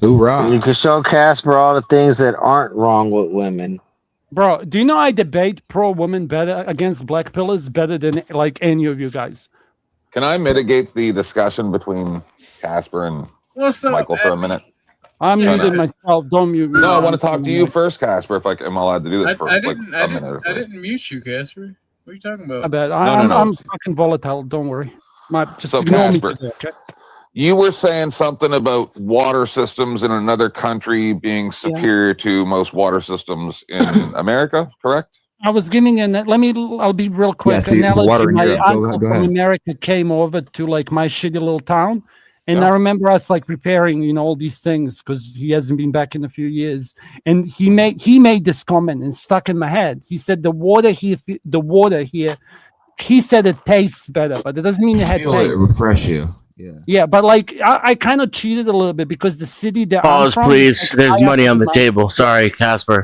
Hoorah. You can show Casper all the things that aren't wrong with women. Bro, do you know I debate pro woman better against black pillars better than like any of you guys? Can I mitigate the discussion between Casper and What's up, Michael for a minute? I'm No, muting no. myself. Don't mute me. No, I want to talk to you first, Casper. If I'm allowed to do this for I like didn't, a minute or so. I didn't mute you, Casper. What are you talking I about? bet. No. I'm fucking volatile. Don't worry. Just So, ignore me Casper, today, okay? You were saying something about water systems in another country being superior to most water systems in America, correct? I was giving I'll be real quick. Yeah, see, Analogy. water in My Europe. uncle Go from ahead. America came over to like my shitty little town. And Yeah. I remember us like preparing, all these things because he hasn't been back in a few years. And he made this comment and stuck in my head. He said the water here, he said it tastes better, but it doesn't mean it had Feel taste. it refresh you. Yeah. Yeah, but like I kind of cheated a little bit because the city that I'm Pause, from, please. like, There's I money have on the table. Sorry, Casper.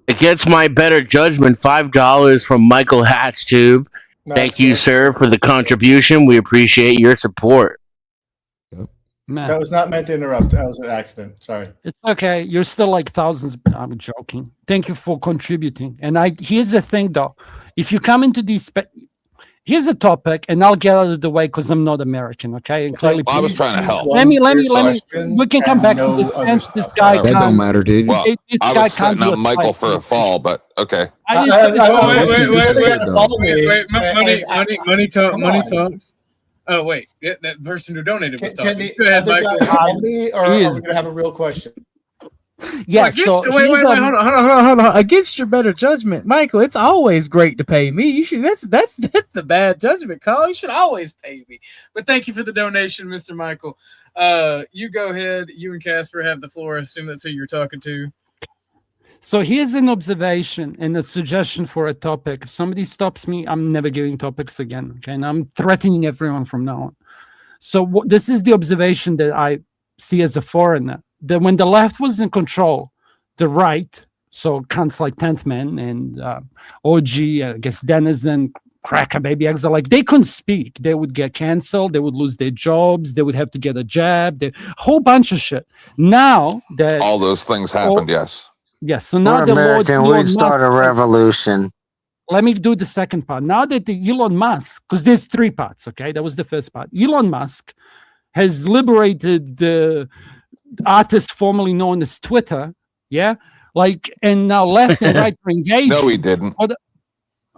Against my better judgment, $5 from Michael Hatchtube. No, Thank it's you, cool. sir, for the contribution. We appreciate your support. Man, That was not meant to interrupt. That was an accident. Sorry. it's okay. You're still like thousands. I'm joking. Thank you for contributing. And here's the thing though. If you come into these here's a topic, and I'll get out of the way because I'm not American, okay? And clearly, I was trying to help. let me. We can come back to this. And this guy. That don't matter, dude. Well, this I guy was setting can't up do a Michael fight. for a fall, but okay. I didn't say Money talks. Oh wait, that person who donated was Can talking. the Go ahead, other guy Michael. help me, or are we He going is. to have a real question? Yeah. Wait, So wait, here's, hold on. Against your better judgment, Michael, it's always great to pay me. You should. That's the bad judgment call. You should always pay me. But thank you for the donation, Mr. Michael. You go ahead. You and Casper have the floor. I assume that's who you're talking to. So here's an observation and a suggestion for a topic. If somebody stops me, I'm never giving topics again. Okay, and I'm threatening everyone from now on. So this is the observation that I see as a foreigner. That when the left was in control, the right, so cunts like 10th Man and OG, I guess Denizen, Cracker Baby Exile, like they couldn't speak. They would get canceled. They would lose their jobs. They would have to get a jab. A whole bunch of shit. Now that All those things happened, yes. yes, so now We're the American. Lord We Elon start a Musk- revolution. Let me do the second part. Now that the Elon Musk, because there's three parts, okay? That was the first part. Elon Musk has liberated the artist formerly known as Twitter, yeah? Like, and now left and right are engaged. No, he didn't.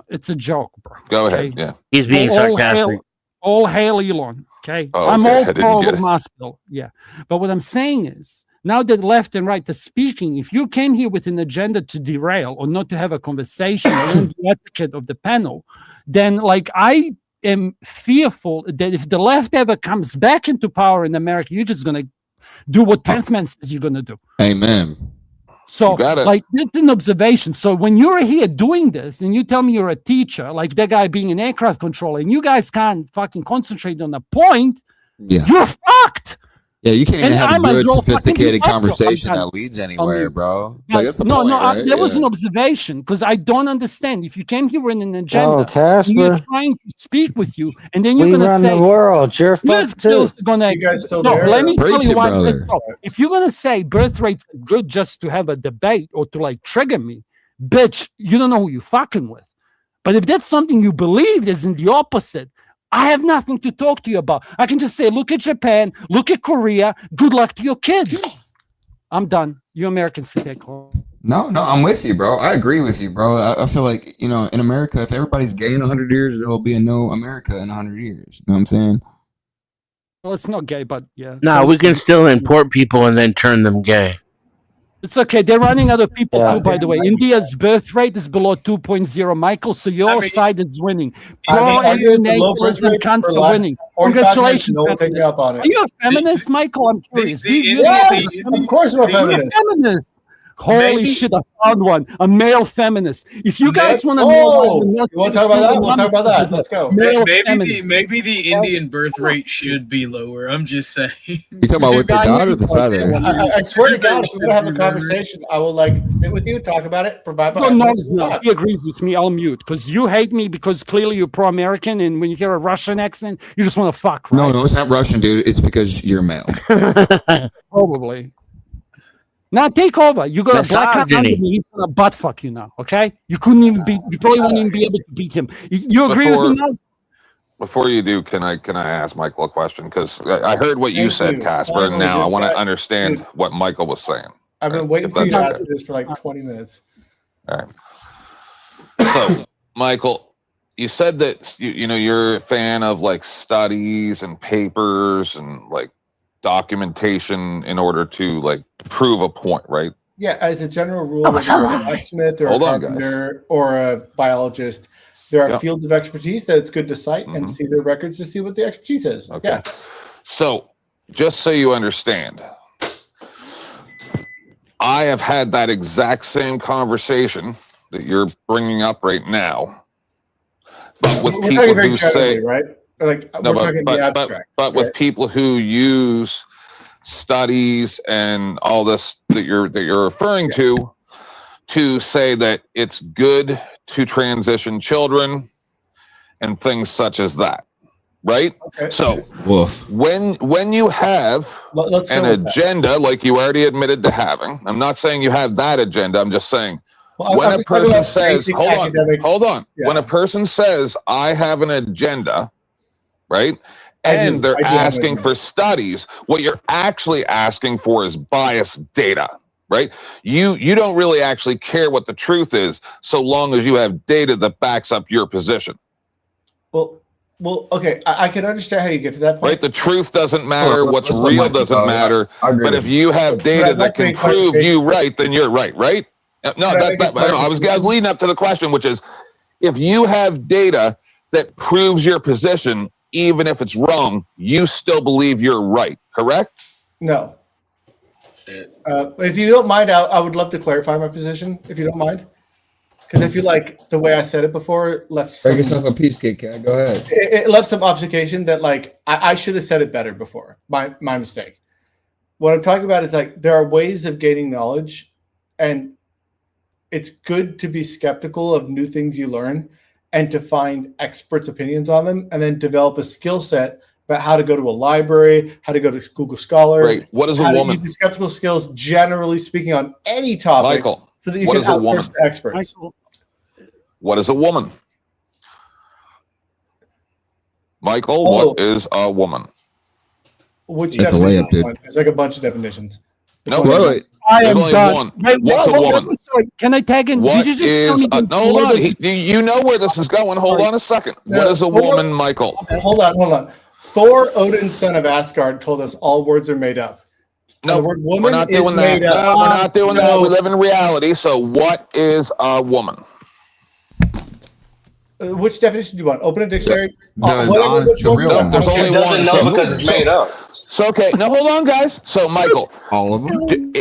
It's a joke, bro. Go ahead. okay? Yeah. He's being sarcastic. All hail Elon, okay? Oh, I'm okay. I all didn't pro get it. Musk, bill, yeah. But what I'm saying is, now that left and right are speaking, if you came here with an agenda to derail or not to have a conversation or learn the etiquette of the panel, then like I am fearful that if the left ever comes back into power in America, you're just gonna do what 10th Man says you're gonna do. Amen. So You got it. like that's an observation. So when you're here doing this and you tell me you're a teacher, like that guy being an aircraft controller, and you guys can't fucking concentrate on a point, Yeah. you're fucked. Yeah, you can't even And have I a might as good, well fucking sophisticated be conversation I'm done. that leads anywhere, you. bro. Like, that's the no, point, no, right? that was Yeah. an observation because I don't understand. If you came here with an Oh, agenda, and you're Casper, trying to speak with you, and then you're we going to run say, the world. You're birth fucked too. rates are gonna You guys still no, there? let me tell Preach you it, why. brother. If you're gonna say birth rates are good just to have a debate or to like trigger me, bitch, you don't know who you're fucking with. But if that's something you believe is in the opposite, I have nothing to talk to you about. I can just say, look at Japan, look at Korea. Good luck to your kids. I'm done. You Americans can take home. No, I'm with you, bro. I agree with you, bro. I feel like, in America, if everybody's gay in 100 years, there will be a no America in 100 years. You know what I'm saying? Well, it's not gay, but yeah. No, we can still import people and then turn them gay. It's okay. They're running other people Yeah. too, by the way. India's birth rate is below 2.0. Michael, so your side is winning. I've been arguing for low birth Pro-alienation rates cunts for the are last winning. 45 minutes. Congratulations. No one take me up on Are it. you a feminist, Michael? I'm curious. Yes, of course I'm a You're a feminist. feminist. Holy Maybe- shit, I found one. A male feminist. If you guys Let's want to go. You want to talk about that? We'll talk about that. Let's go. Maybe the Indian birth rate should be lower. I'm just saying. You talking about with the dot or the feather? I swear to God, if we're gonna have a conversation, I will sit with you, talk about it, provide. No, it's not. He agrees with me. I'll mute because you hate me because clearly you're pro-American, and when you hear a Russian accent, you just want to fuck. Right? No, it's not Russian, dude. It's because you're male. Probably. Now take over. You got a black guy under Misogyny. me. He's gonna butt fuck you now. Okay? You couldn't even beat. You probably won't even be able to beat him. You agree with me now? Before you do, can I ask Michael a question? Because I heard what you Thank said, you. Casper, and Finally, now I this want to guy- understand Dude. what Michael was saying. I've been Right, waiting if for you to that's answer this for like 20 minutes. All right. So, Michael, you said that you know you're a fan of like studies and papers and like documentation in order to like prove a point, right? Yeah, as a general rule, Oh, whether you're a blacksmith or Hold a on, guys. carpenter or a biologist, there are Yeah. fields of expertise that it's good to cite and Mhm. see their records to see what the expertise is. Okay. Yeah. So, just so you understand, I have had that exact same conversation that you're bringing up right now, but with We're people talking very who generally, say, right? Like no, we're talking the abstract. but with right? people who use studies and all this that you're referring to say that it's good to transition children and things such as that, right? Okay. So Woof. when you have Let's go an with that. agenda like you already admitted to having, I'm not saying you have that agenda, I'm just saying Well, when I'm a just talking person about says, basic hold academic- on, Yeah. when a person says, I have an agenda, right? I do. And I they're do have an asking agenda. for studies, what you're actually asking for is biased data, right? You don't really actually care what the truth is, so long as you have data that backs up your position, Well, okay. I can understand how you get to that point. right? The truth doesn't matter, what's Let's let real Mike doesn't go. matter. I agree. But with if you. you have But data I'd like that to can make prove clarification. you right, then you're right, right? No, Can I make a I was clarification? leading up to the question, which is, if you have data that proves your position, even if it's wrong, you still believe you're right, correct? No. If you don't mind, I would love to clarify my position, if you don't mind. Because I feel like the way I said it before left some, Break yourself a piece, Kit Kat. Go ahead. it left some obfuscation that like I should have said it better before. My mistake. What I'm talking about is like there are ways of gaining knowledge, and it's good to be skeptical of new things you learn and to find experts' opinions on them, and then develop a skill set about how to go to a library, how to go to Google Scholar, Right. What is a how to woman? use your skeptical skills generally speaking on any topic, Michael, so that you what can is a woman? outsource to experts. Michael, what is a woman? Michael, Oh. what is a woman? Which That's a definition? layup, dude. There's like a bunch of definitions. No, Wait, wait. I There's am only done. one. Wait, What's a woman? sorry, can I tag in? What Did you just tell is me this no, hold on. word- You know where this is going. Hold on a second. What No, is a hold on. woman, Michael? Hold on. Thor, Odin, son of Asgard, told us all words are made up. No, the word woman we're not is doing that. made up. No, we're not doing that. No. We live in reality. So, what is a woman? Which definition do you want? Open a dictionary. The Whatever, which one real you one. want. There's only It doesn't one. know So, because it's made up. so okay. Now, hold on, guys. So, Michael, All of them.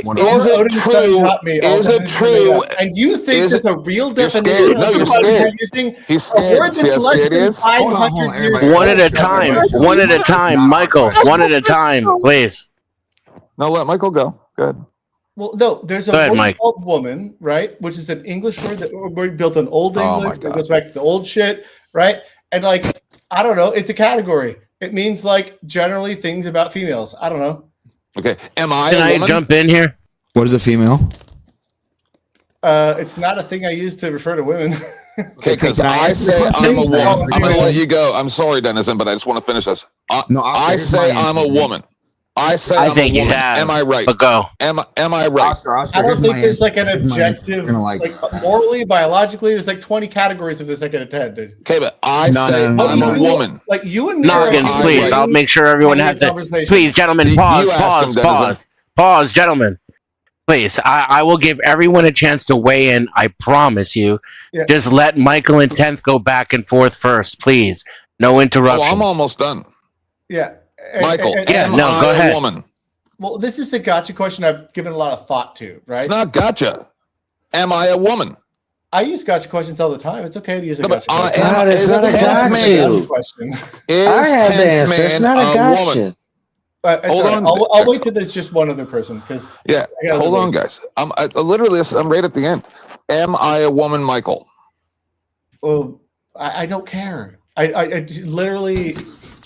One of Thor, is it Odin, son true? taught me all Is it definitions are made true? up. And you think Is there's it- a real You're definition? scared. No, of you're what scared. you're using? He's A word scared. that's See how less scared he than is? 500 years everybody. old. One at a time. One at a time, Michael. One at a time, please. No, let Michael go. Good. Well, no, there's a Go ahead, word Mike. called woman, right? Which is an English word that we built on Old Oh, my English. That God. goes back to the old shit, right? And like, I don't know, it's a category. It means like generally things about females. I don't know. Okay. Am I Can a I woman? jump in here? What is a female? It's not a thing I use to refer to women. Okay, because Can I I answer the say question? I'm a Can I woman. answer the I'm going to let question? you go. I'm sorry, Denizen, but I just want to finish this. No, I here's say my I'm a answer. woman. I say I I'm think a you woman. have. Am I right? But go. Am I right? Oscar, I don't here's think my there's like an answer. Here's my answer. objective, You're gonna like morally, biologically, there's like 20 categories of this I can attend to. Okay, but I No, say no, no, I'm no. a woman. Like you and me are Noggins, I- please. I- I'll make sure everyone having has a it. conversation. Please, gentlemen, You pause, ask him, pause, Denizen. pause. Pause, gentlemen. Please, I will give everyone a chance to weigh in. I promise you. Yeah. Just let Michael and 10th go back and forth first, please. No Oh, interruptions. I'm almost done. Yeah. Michael, Yeah, am no, I go a ahead. woman? Well, this is a gotcha question I've given a lot of thought to, right? It's not gotcha. Am I a woman? I use gotcha questions all the time. It's okay to use a No, but gotcha I question. am. God, it's Is not a 10th gotcha. man? Gotcha question. Is I have the 10th answer. It's man not a woman? gotcha. It's Hold all right. on. I'll wait till there's just one other person because Yeah. I got Hold other on, ways. guys. I'm right at the end. Am I a woman, Michael? well, I don't care. I literally,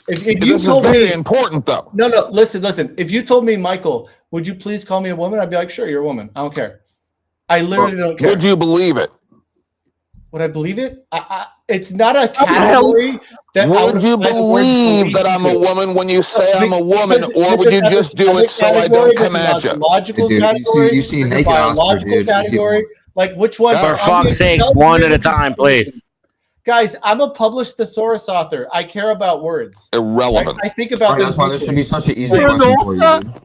if you This is told very me, important, though. no, listen. If you told me, Michael, would you please call me a woman? I'd be like, sure, you're a woman. I don't care. I literally don't care. Would you believe it? Would I believe it? It's not a category that. Would you believe that I'm a woman when you say I'm a woman, or would you just do it so I don't come at you? Logical Dude, category. you see It's a naked Oscar, biological dude. You see category. porn. Like which one? For For fuck's sakes, one at a time, please. Guys, I'm a published thesaurus author. I care about words. Irrelevant. I think about Bro, that's why this this should be such an easy Like- question for you, dude.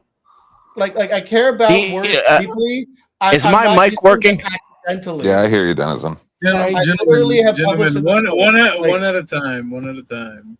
like I care about words deeply. Is I'm my not mic using working? them accidentally. Yeah, I hear you, Denizen. Gentlemen, I literally have published gentlemen, this one like- at a time. One at a time.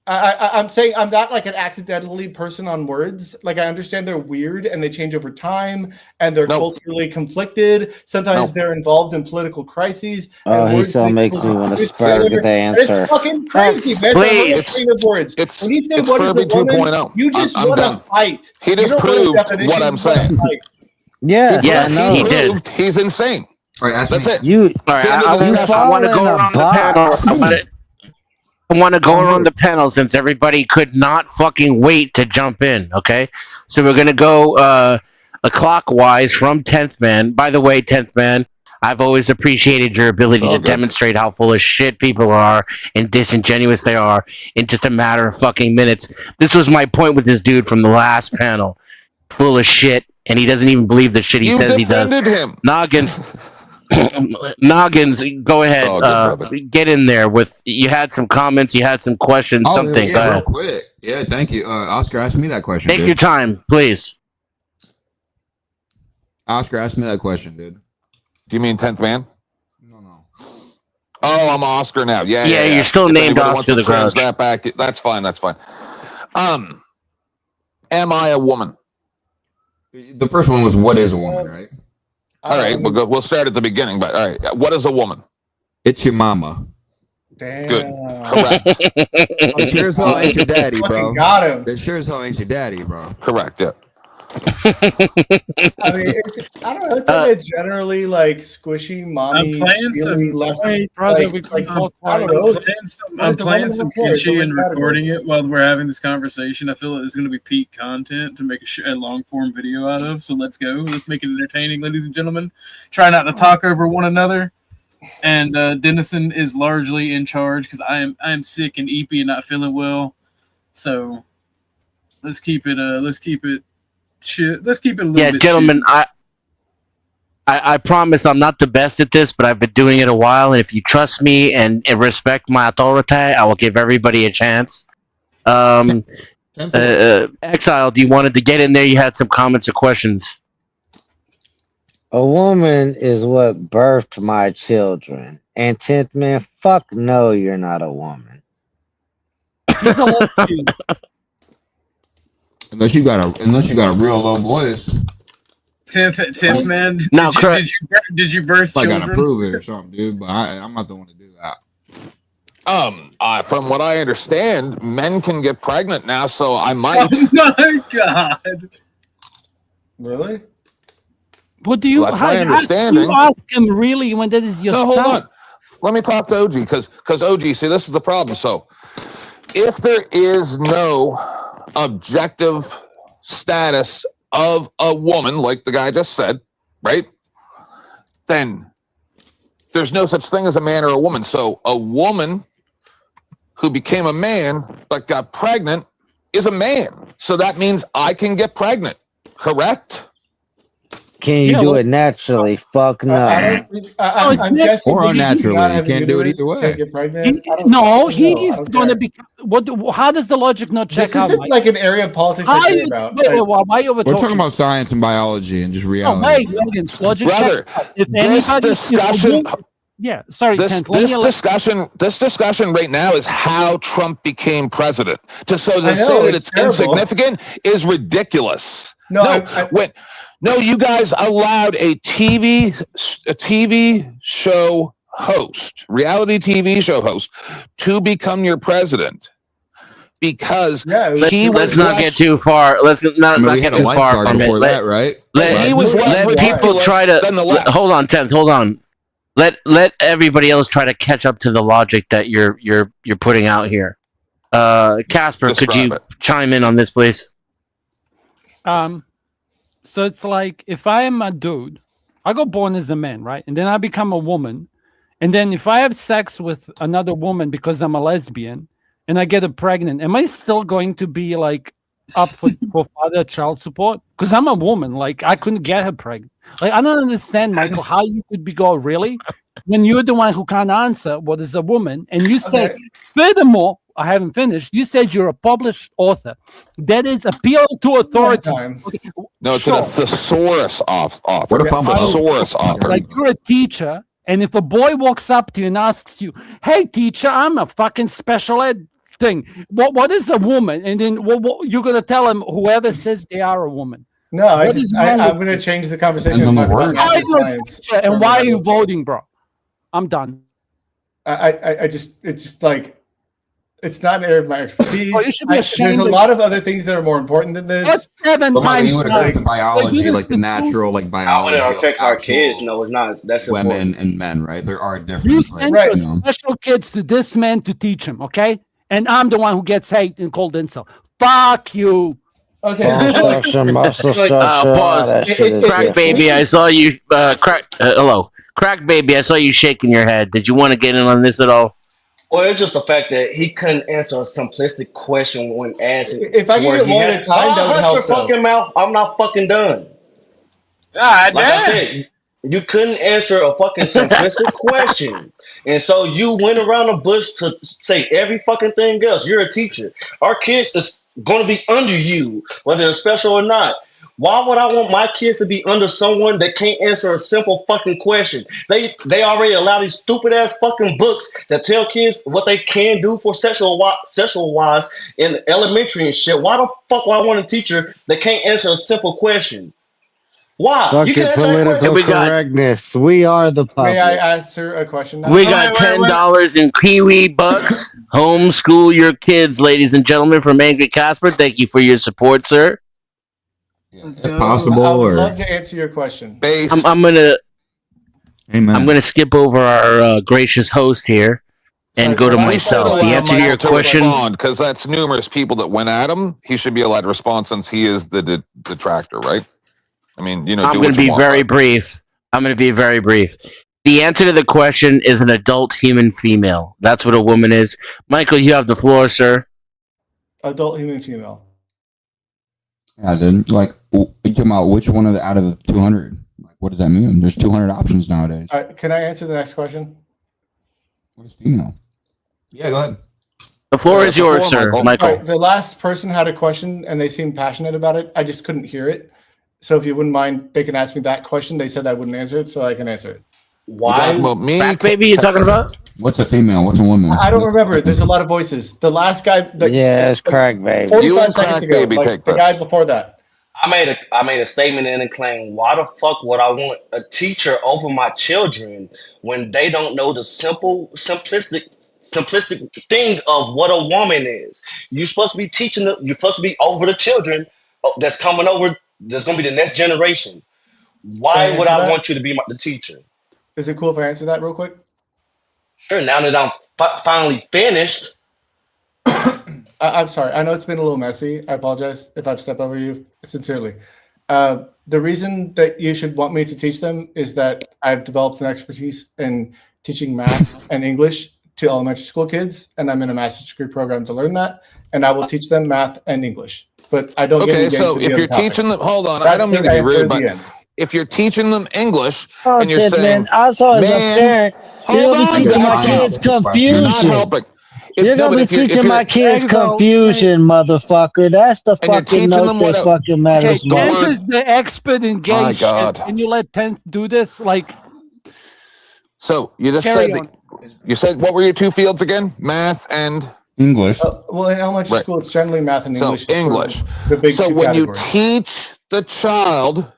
I'm saying I'm not like an accidentally person on words. Like I understand they're weird and they change over time and they're Nope. culturally conflicted. Sometimes Nope. they're involved in political crises. Oh, and he words still make makes me people want to stupid, spurg whatever. the answer. It's fucking crazy, man. Please. It's of words. It's When you say it's what is Furby a woman, 2.0. you just I'm want done. to fight. He You just don't want a proved definition, what I'm you wanna saying. fight. Yes, Yes, I know. he did. Proved he's insane. All right, ask That's me. it. You, All right, See, I want to go following a around the box. panel. I want to go around the panel since everybody could not fucking wait to jump in. Okay, so we're gonna go clockwise from 10th man. By the way, 10th man, I've always appreciated your ability It's all to good. demonstrate how full of shit people are and disingenuous they are in just a matter of fucking minutes. This was my point with this dude from the last panel. Full of shit, and he doesn't even believe the shit he You says he does. defended him. Noggins, Noggins, go ahead. Oh, good brother. Get in there with. You had some comments. You had some questions. Something. Yeah, Go real ahead. quick. Yeah, thank you. Oscar asked me that question. Take dude. your time, please. Oscar asked me that question, dude. Do you mean 10th man? No. Oh, I'm Oscar now. Yeah, Yeah, you're still If named anybody wants Oscar to the Grouch. change that back. That's fine. That's fine. Am I a woman? The first one was what is a woman, right? All right, we'll start at the beginning. But all right, what is a woman? It's your mama. Damn. Good. Correct. It sure as hell ain't your daddy, bro. Fucking got him. It sure as hell ain't your daddy, bro. Correct. Yeah. I mean, I don't know. It's like a generally like squishy, mommy, I'm playing feely, some- left. Wait, brother, like- we like, can talk I don't about know. it. It's- I'm the playing woman some who cares? Gucci What and matter? recording it while we're having this conversation. I feel like it's going to be peak content to make a long form video out of. So let's go. Let's make it entertaining, ladies and gentlemen. Try not to talk over one another. And Dennison is largely in charge because I am sick and eepy and not feeling well. So let's keep it. Let's keep it a little Yeah, bit. gentlemen, I promise I'm not the best at this, but I've been doing it a while, and if you trust me and respect my authority, I will give everybody a chance. Exile, do you wanted to get in there? You had some comments or questions. A woman is what birthed my children. And 10th man, fuck no, you're not a woman. He's a lesbian. Unless you got a real low voice. 10th man. No, did, correct. did you birth I gotta children? prove it or something, dude. But I'm not the one to do that. From what I understand, men can get pregnant now, so I might. Oh my god! Really? What do you? Well, that's how my do understanding. you ask him really when that is your No, hold style? on. Let me talk to OG because OG, see, this is the problem. So, if there is no objective status of a woman, like the guy just said, right? Then there's no such thing as a man or a woman. So, a woman who became a man but got pregnant is a man. So that means I can get pregnant, correct? Can you Yeah, do well- it naturally? Fuck no. I'm guessing Or that he unnaturally. cannot You have can't do it uterus, either way. Can't get pregnant. He- I don't no, fucking know. I he's don't gonna care. be. What? How does the logic not check This out? isn't Mike? like an area of politics I How care you, about. wait, Like, why are you over We're talking about science and biology and just Oh, reality. wait, Logan's logic Brother, checks out. If this anybody, discussion- yeah, sorry, This Kent, let me this discussion right now is how Trump became president. To I say know, that it's it's terrible. insignificant is ridiculous. no, No, you guys allowed a TV show host, reality TV show host, to become your president because yeah, it was- he Let's was not get too far. Let's not, I mean, not we get had a too far lifeguard from it. before Let, that, right? let, he was less let people ridiculous try to than the left. hold on, 10th. Hold on. Let everybody else try to catch up to the logic that you're putting out here. Casper, could Describe you it. chime in on this, please? So it's like if I am a dude, I got born as a man, right? And then I become a woman. And then if I have sex with another woman because I'm a lesbian and I get her pregnant, am I still going to be like up for father child support? Because I'm a woman. Like I couldn't get her pregnant. Like I don't understand, Michael, how you could be go really when you're the one who can't answer what is a woman. And you say, Okay. furthermore, I haven't finished. You said you're a published author. That is appeal to authority. Time. Okay, No, it's sure. a thesaurus author. What if I'm a- thesaurus author? Like you're a teacher, and if a boy walks up to you and asks you, "Hey, teacher, I'm a fucking special ed thing. What is a woman?" And then what you're gonna tell him whoever says they are a woman. No, What is wrong I'm with going to change the conversation. Depends on and the talk word. about Why are math you a science teacher, and for why are you everybody. voting, bro? I'm done. It's just like, it's not an area of my expertise. Oh, you should be There's ashamed a of- lot of other things that are more important than this. What's 7 But Michael, times you would agree with the 9? biology, Like, like the natural, like I biology wouldn't of affect our actual kids. No, it's not. That's women important. and men, right? There are You different, like, send Right. you your know. special kids to this man to teach him, okay? And I'm the one who gets hate and called insult. Fuck you. Okay. Bone structure, muscle Like, structure, all pause. that shit is Crack different. baby, I saw you. Hello, crack baby. I saw you shaking your head. Did you want to get in on this at all? Well, it's just the fact that he couldn't answer a simplistic question when asked. If I give it one at a time, that would hush help, your though. fucking mouth. I'm not fucking done. God Like I damn. said, you couldn't answer a fucking simplistic question. And so you went around the bush to say every fucking thing else. You're a teacher. Our kids is going to be under you, whether it's special or not. Why would I want my kids to be under someone that can't answer a simple fucking question? They already allow these stupid ass fucking books that tell kids what they can do for sexual wise in elementary and shit. Why the fuck would I want a teacher that can't answer a simple question? Why? Fuck You can it, answer that question. political We got- correctness. We are the public. May I answer a question now? We Wait, got wait, wait. $10 in Kiwi bucks. Homeschool your kids, ladies and gentlemen, from Angry Casper. Thank you for your support, sir. Yeah, Let's if go. possible, I would or love to answer your question. Base. I'm gonna amen. I'm gonna skip over our gracious host here and Sorry, go to can I myself. say The that? answer to your question. because that's numerous people that went at him. He should be allowed to respond since he is the detractor, right? I mean, you know, I'm do going what to you be want, very but- brief. I'm going to be very brief. The answer to the question is an adult human female. That's what a woman is. Michael, you have the floor, sir. Adult human female. Yeah, dude. Like, you talking about which one of the out of the 200? Like, what does that mean? There's 200 options nowadays. All right, can I answer the next question? What is female? Yeah, go ahead. The floor Yeah, is the yours, floor, sir. Michael. Michael. All right, the last person had a question and they seemed passionate about it. I just couldn't hear it. So if you wouldn't mind, they can ask me that question. They said I wouldn't answer it, so I can answer it. You Why? talking about me? Back baby, you talking about? What's a female? What's a woman? I don't remember. There's a lot of voices. The last guy, Yeah, it's crack baby. 45 You and seconds Crack ago, Baby like take the this. guy before that. I made a statement and a claim. Why the fuck would I want a teacher over my children when they don't know the simplistic thing of what a woman is? You're supposed to be teaching them. You're supposed to be over the children that's coming over. That's going to be the next generation. Why Can I would answer I that? want you to be the teacher? Is it cool if I answer that real quick? Sure. Now that I'm finally finished, I'm sorry. I know it's been a little messy. I apologize if I've stepped over you sincerely. The reason that you should want me to teach them is that I've developed an expertise in teaching math and English to elementary school kids, and I'm in a master's degree program to learn that, and I will teach them math and English. But I don't get Okay, into so the if other you're topics. teaching them, hold on, I That's don't the mean to be answer rude, at but the end. if you're teaching them English Oh, and you're shit, saying, man. Also, as man, a parent, you're hold gonna be on, teaching my guys. kids you're not confusion. helping. You're No, gonna but be if you're- if teaching you're- my kids There you go. confusion, motherfucker. That's the And you're fucking teaching note them that what a- fucking Okay, matters the Tenth most. word- is the expert in gay My shit, God. and you let Tenth do this? Like, So you just carry said on. that, you said what were your two fields again? Math and English. Well, in elementary Right. school, it's generally math and so English. is sort of English. The big So two when you categories. teach the child,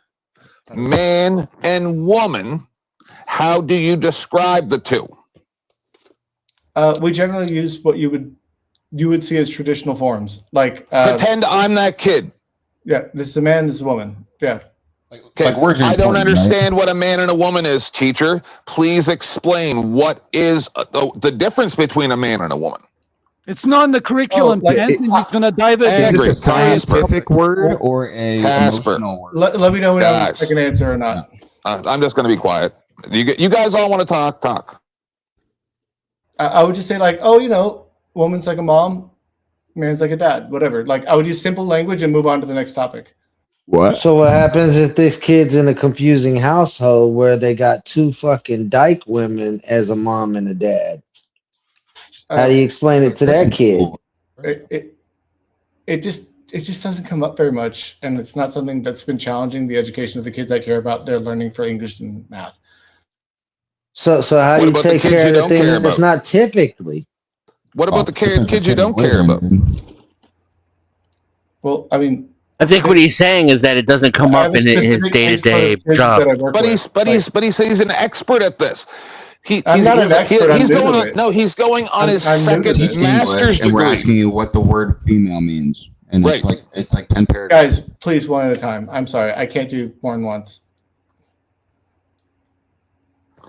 man and woman, how do you describe the two? We generally use what you would see as traditional forms, like Pretend I'm that kid. yeah, this is a man, this is a woman. Yeah, Okay. Like words are I don't important, right? understand what a man and a woman is, teacher. Please explain what is the difference between a man and a woman. It's not in the curriculum, like, Kent, and he's gonna dive it. Angry. Is this a scientific word or a Casper. emotional word? Let me know when I Guys. can answer or not. I'm just going to be quiet. You guys all want to talk. I would just say like, oh, you know, woman's like a mom, man's like a dad, whatever. Like I would use simple language and move on to the next topic. What? So what happens if this kid's in a confusing household where they got two fucking dyke women as a mom and a dad? How do you explain it to that kid? It just doesn't come up very much, and it's not something that's been challenging the education of the kids I care about. They're learning for English and math. So how do What you about the take kids care you of the don't thing care that's about? not typically? What about the kids you don't care about? Well, I mean, I think what he's saying is that it doesn't come I up have a in his specific day-to-day taste for the kids job. that I work But with. he's an expert at this. I'm not an expert, I'm He's new to going on. it. No, he's going on his I'm new to second this. master's and we're degree. asking you what the word female means, and Right. it's like 10 paragraphs. Guys, please, one at a time. I'm sorry, I can't do more than once.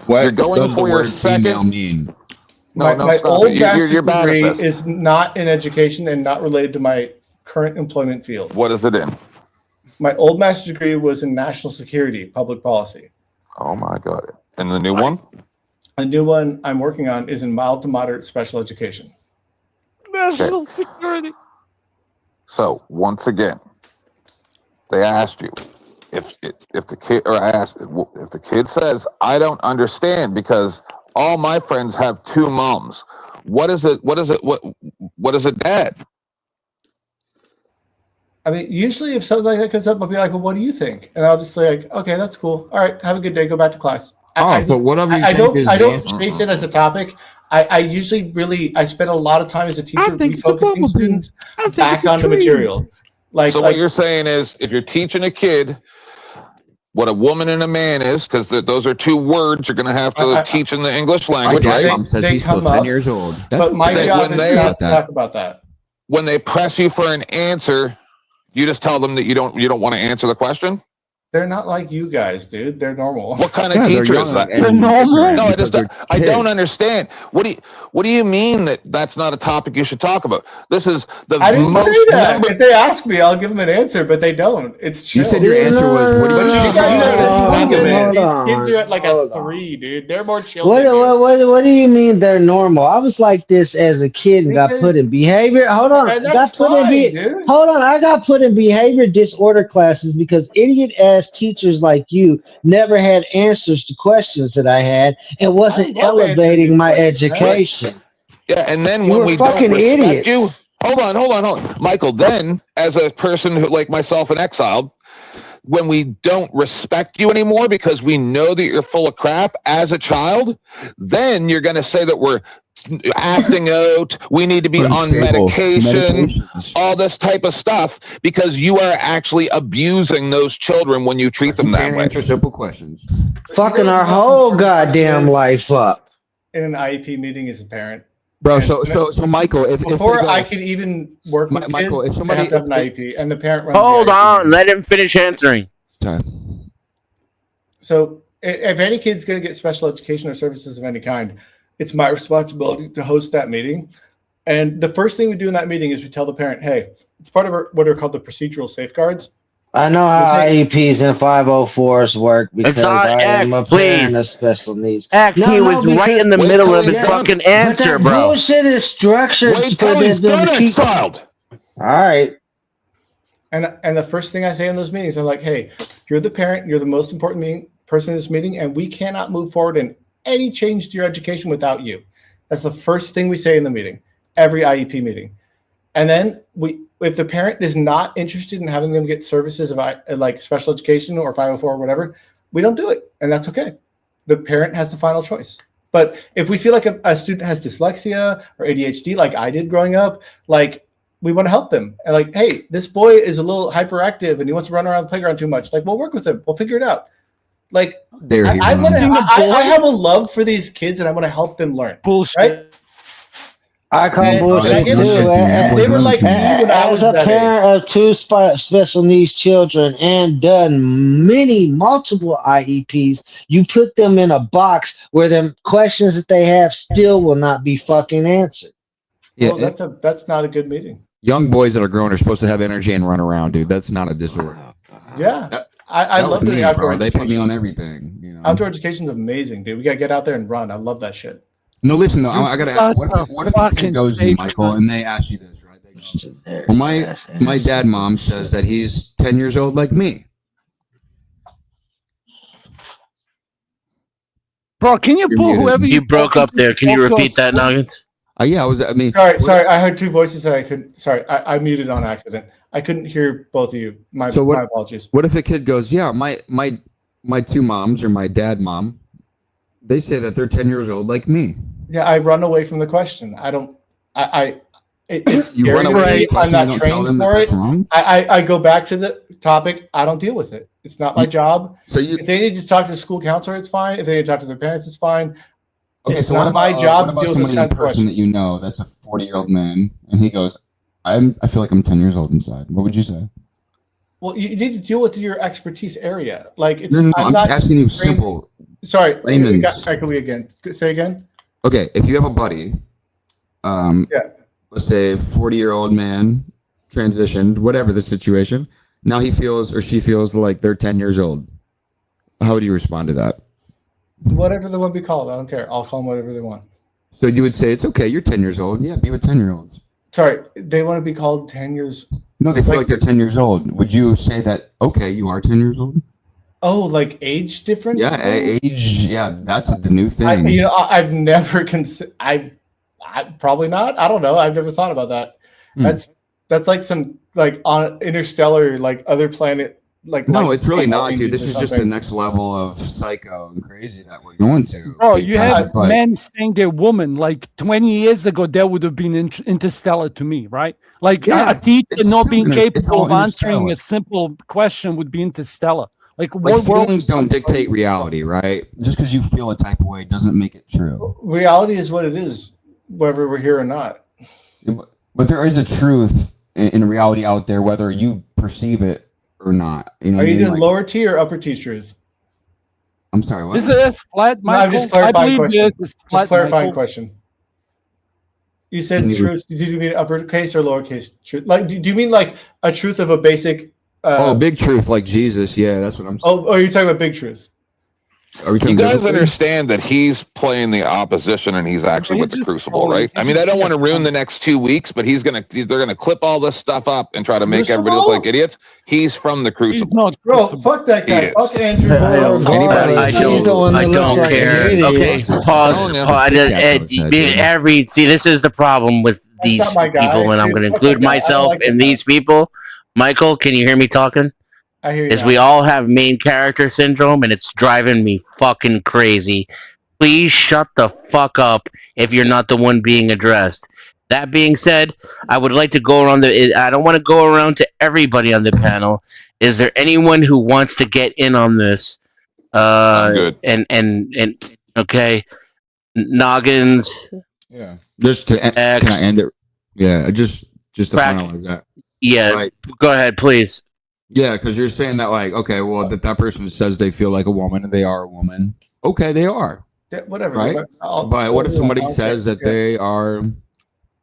What You're going does for the your word female second- mean? No, my stop old it. master's You're bad at degree this. is not in education and not related to my current employment field. What is it in? My old master's degree was in national security, public policy. Oh my God! And the new one? A new one I'm working on is in mild to moderate special education. National security. So once again, they asked you if the kid, or I asked if the kid says, "I don't understand because all my friends have two moms." What is it? What is it, Dad? I mean, usually if something like that comes up, I'll be like, well, what do you think? And I'll just say like, okay, that's cool. All right, have a good day. Go back to class. So whatever you I think is don't the answer. chase it as a topic. I usually really, I spend a lot of time as a teacher think it's a refocusing bumblebee. students I think back it's a onto tree. material. Like, So what you're saying is, if you're teaching a kid what a woman and a man is, because those are two words you're going to have to teach in the English My language, dad right? mom says They he's still come 10 up, years old. but my they- job when is they- not to talk about that. When they press you for an answer, you just tell them that you don't want to answer the question. They're not like you guys, dude. They're normal. What kind of Yeah, they're teacher young is that? and They're normal? ignorant No, because I they're don't kids. understand. What do you mean that that's not a topic you should talk about? This is the I didn't most say that. number. If they ask me, I'll give them an answer, but they don't. It's chill. You said your answer was, what do But you you think? guys are Hold just thinking, man. on, These kids are at like a hold on. 3, dude. They're more chill. What, than you. what do you mean they're normal? I was like this as a kid and got Because- put in behavior. Hold on, And I that's got put in fine, dude. Hold on, I got put in behavior disorder classes because idiot ass teachers like you never had answers to questions that I had and wasn't I love elevating answering my questions, man. education. Yeah, and then You when were we don't fucking respect you, idiots. hold on, Michael. Then, as a person who, like myself, and exiled, when we don't respect you anymore because we know that you're full of crap as a child, then you're going to say that we're acting out. We need to be on Unstable medication. medications. All this type of stuff because you are actually abusing those children when you treat them You that can't way. answer simple questions. Fucking our whole goddamn life up. In an IEP meeting as a parent. Bro, And- so Michael, if Before they go- I could even work with Michael, kids, if somebody- they have to have an IEP, and the parent runs Hold the IEP. on, let him finish answering. Sorry. So if any kid's going to get special education or services of any kind, it's my responsibility to host that meeting. And the first thing we do in that meeting is we tell the parent, hey, it's part of what are called the procedural safeguards. I know how It's IEPs and 504s work because on I am X, a parent please. of special needs. X, No, he no, was right because- in the Wait middle till of his he's done. fucking But answer, that bro. bullshit is structured Wait for till he's them done, to keep. exiled. All right. And the first thing I say in those meetings, I'm like, hey, you're the parent, you're the most important person in this meeting, and we cannot move forward in any change to your education without you. That's the first thing we say in the meeting, every IEP meeting. And then if the parent is not interested in having them get services of like special education or 504 or whatever, we don't do it, and that's okay. The parent has the final choice. But if we feel like a student has dyslexia or ADHD, like I did growing up, like we want to help them. And like, hey, this boy is a little hyperactive and he wants to run around the playground too much. Like, we'll work with him. We'll figure it out. Like, There he I is. have a love for these kids and I want to help them learn. Bullshit. Right? I call And- bullshit and I give a too. shit, man. They were like me when I was As a that age. parent of two special needs children and done multiple IEPs, you put them in a box where them questions that they have still will not be fucking answered. Yeah, Well, that's not a good meeting. young boys that are grown are supposed to have energy and run around, dude. That's not a disorder. Yeah, That- I That love was the me, outdoor bro. They put me education. on everything. You know. Outdoor education is amazing, dude. We gotta get out there and run. I love that shit. No, listen though. I gotta. Shut What the if the fucking kid goes to you, face, Michael, man. and they ask you this, right? They go, well, my dad, mom says that he's 10 years old like me. Bro, can you You're pull muted. whoever You broke talking up to there. Can you talk to repeat us? that, Nuggets? Yeah, I mean, Sorry. I heard two voices that I couldn't. Sorry, I muted on accident. I couldn't hear both of you. My apologies. What if a kid goes, yeah, my two moms or my dad, mom, they say that they're 10 years old like me. Yeah, I run away from the question. I don't. It's You scary run to away me. from the I'm question, you not don't tell trained them that for that's it. wrong. I go back to the topic. I don't deal with it. It's not my job. So you If they need to talk to the school counselor, it's fine. If they need to talk to their parents, it's fine. okay? It's So what not about my job what to about deal with somebody this in kind of person question. that you know that's a 40-year-old man, and he goes, I feel like I'm 10 years old inside. What would you say? Well, you need to deal with your expertise area. Like it's. No, I'm I'm not just asking you trained- simple. Sorry, layman's- can we again say again? Okay, if you have a buddy, Yeah. let's say 40-year-old man, transitioned, whatever the situation, now he feels or she feels like they're 10 years old. How would you respond to that? Whatever they want to be called, I don't care. I'll call them whatever they want. So you would say it's okay, you're 10 years old. Yeah, be with 10-year-olds. Sorry, they want to be called 10 years. No, they feel Like- like they're 10 years old. Would you say that, okay, you are 10 years old? Oh, like age difference? Yeah, age. Yeah, that's the new I, thing. you know, I've never I probably not. I don't know. I've never thought about that. Hmm. That's like some like on interstellar, like other planet. No, it's really not, ranges dude. This or is just the something. next level of psycho and crazy that we're going to. Bro, you because have it's like- men saying they're woman. Like 20 years ago, that would have been interstellar to me, right? Like Yeah, a teacher it's not still being it's capable all of answering interstellar. a simple question would be interstellar. Like Like what world? feelings don't dictate reality, right? Just because you feel a type of way doesn't make it true. Reality is what it is, whether we're here or not. But there is a truth in reality out there, whether you perceive it or not. You know Are what I you mean? doing Like- lower T or upper T truth? I'm sorry, what? Is it flat, No, I'm Michael? just clarifying question. it is Just flat, clarifying Michael. question. You said Can you- truth. Did you mean uppercase or lowercase truth? Like, do you mean like a truth of a basic? Oh, big truth like Jesus. Yeah, that's what I'm saying. Oh, you're talking about big truth. Are we You talking guys biblically? understand that he's playing the opposition and he's actually with the Jesus Crucible, told him- right? I mean, Jesus I don't want to told ruin him. the next 2 weeks, but they're gonna clip all this stuff up and try to make everybody look Crucible? like idiots. He's from the He's Crucible. not Bro, crucible. fuck that guy. He is. Fuck Andrew. Anybody- I He's the one don't. I that looks don't like an care. idiot. Okay, pause. Telling you. pause. See, this is the problem with That's these not my guy. people, and I'm Dude, going to fuck include that guy. I don't myself like in that guy. these people. Michael, can you hear me talking? I hear you. Is now. we all have main character syndrome, and it's driving me fucking crazy. Please shut the fuck up if you're not the one being addressed. That being said, I would like to go around I don't want to go around to everybody on the panel. Is there anyone who wants to get in on this? I'm good. And okay, Noggins. Yeah. Just to can X. I end it? Yeah, just to Crack. finalize that. Yeah, Right. go ahead, please. Yeah, because you're saying that like, okay, well, that person says they feel like a woman and they are a woman. Okay, they are. Yeah, whatever. Right? But what if somebody says that Yeah. they are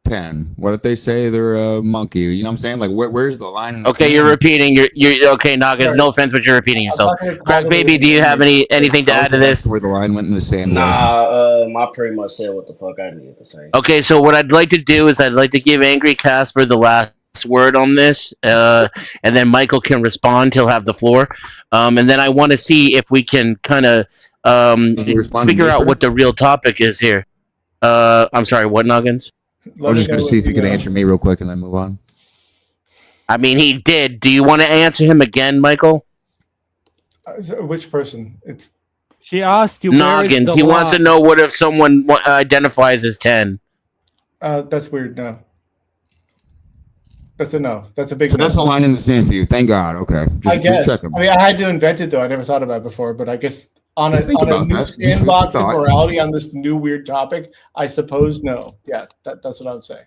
10? What if they say they're a monkey? You know what I'm saying? Like, where's the line? In the Okay, sand? you're repeating. You're okay, Noggins. No offense, but you're repeating yourself. Crack baby, do you have anything to add to this? Where the line went in the sand? was. Nah, I pretty much said what the fuck I needed to say. Okay, so what I'd like to do is I'd like to give Angry Casper the last word on this, and then Michael can respond. He'll have the floor, and then I want to see if we can kind of Can you respond to figure me out what first? the real topic is here. I'm sorry, what, Noggins? I'm just gonna see if you can answer me real quick and then move on. I mean, he did. Do you want to answer him again, Michael? Which person? It's She asked you. where is Noggins. the He wants to line? know what if someone identifies as 10. that's weird. No, that's a no. That's a big. So no. that's the line in the sand for you. Thank God. Okay. I guess. checking. I mean, I had to invent it though. I never thought about it before, but I guess on a Think on a about new that. Just sandbox of thought. morality on this new weird topic, I suppose no. Yeah, that's what I would say.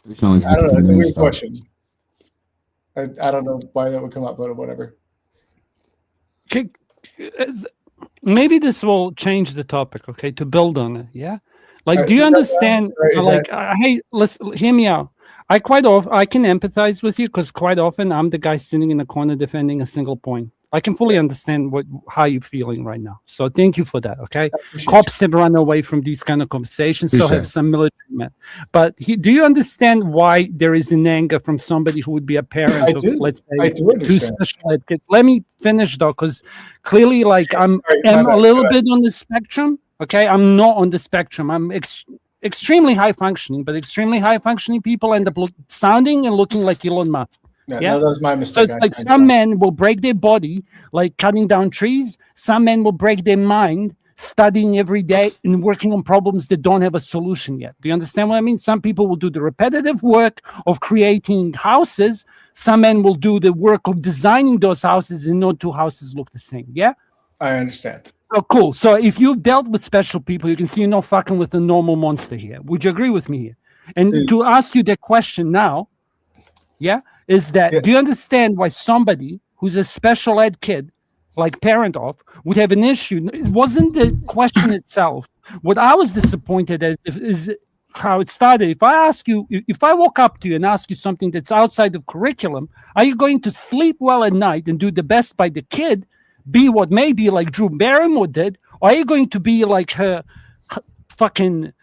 You sound like I don't know. It's a you weird stuff. question. I don't know why that would come up, but whatever. Okay, maybe this will change the topic. Okay, to build on it. Yeah, Like, do you Is that understand? right? Or is Like, hey, listen, hear me out. I can empathize with you because quite often I'm the guy sitting in the corner defending a single point. I can fully understand how you're feeling right now. So thank you for that. Okay, cops have run away from these kind of conversations. So Appreciate have it. some military men. But do you understand why there is an anger from somebody who would be a parent I of, do. let's I say, do two understand. special ed kids? Let me finish though, because clearly, like, I'm Sorry, my a bad, little go ahead. bit on the spectrum. Okay, I'm not on the spectrum. I'm extremely high functioning, but extremely high functioning people end up sounding and looking like Elon Musk. No, Yeah. no, that was my So mistake. it's like some men will break their body, like cutting down trees. Some men will break their mind, studying every day and working on problems that don't have a solution yet. Do you understand what I mean? Some people will do the repetitive work of creating houses. Some men will do the work of designing those houses, and no two houses look the same. Yeah. I understand. Oh, cool. So if you've dealt with special people, you can see you're not fucking with a normal monster here. Would you agree with me here? And Dude. to ask you that question now, yeah, is that Yeah. do you understand why somebody who's a special ed kid, like parent of, would have an issue? It wasn't the question itself. What I was disappointed at is how it started. If I ask you, if I walk up to you and ask you something that's outside of curriculum, are you going to sleep well at night and do the best by the kid? Be what maybe like Drew Barrymore did, or are you going to be like her fucking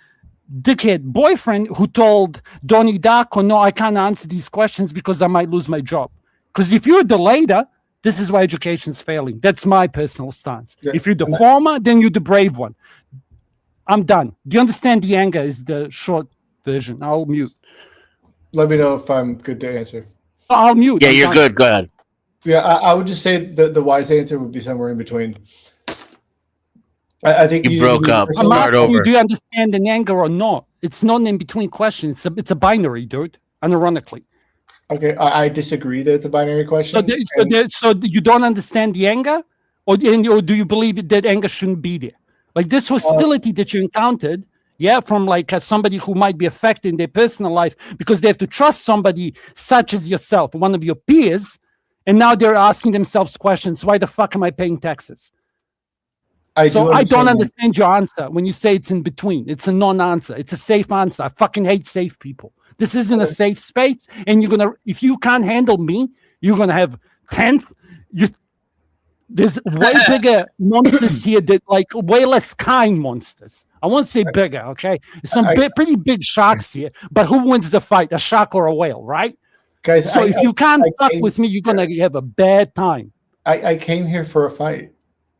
dickhead boyfriend who told Donnie Darko, no, I can't answer these questions because I might lose my job? Because if you're the later, this is why education's failing. That's my personal stance. Yeah. If you're the former, then you're the brave one. I'm done. Do you understand the anger is the short version? I'll mute. Let me know if I'm good to answer. I'll mute. Yeah, I'm you're done. good. Go ahead. Yeah, I would just say the wise answer would be somewhere in between. I think You broke up. I'm Start asking you, over. do you understand an anger or not? It's not an in-between question. It's a binary, dude. Unironically. Okay, I disagree that it's a binary question. So you don't understand the anger, or do you believe that anger shouldn't be there? Like this hostility that you encountered, yeah, from like somebody who might be affected in their personal life because they have to trust somebody such as yourself, one of your peers, and now they're asking themselves questions: why the fuck am I paying taxes? I don't understand your answer when you say it's in between. It's a non-answer. It's a safe answer. I fucking hate safe people. This isn't a safe space, and if you can't handle me, you're gonna have 10th. There's way bigger monsters here that like way less kind monsters. I won't say bigger, okay? Some pretty big sharks here, but who wins the fight, a shark or a whale, right? Guys, so if you can't fuck with me, you're gonna have a bad time. I came here for a fight.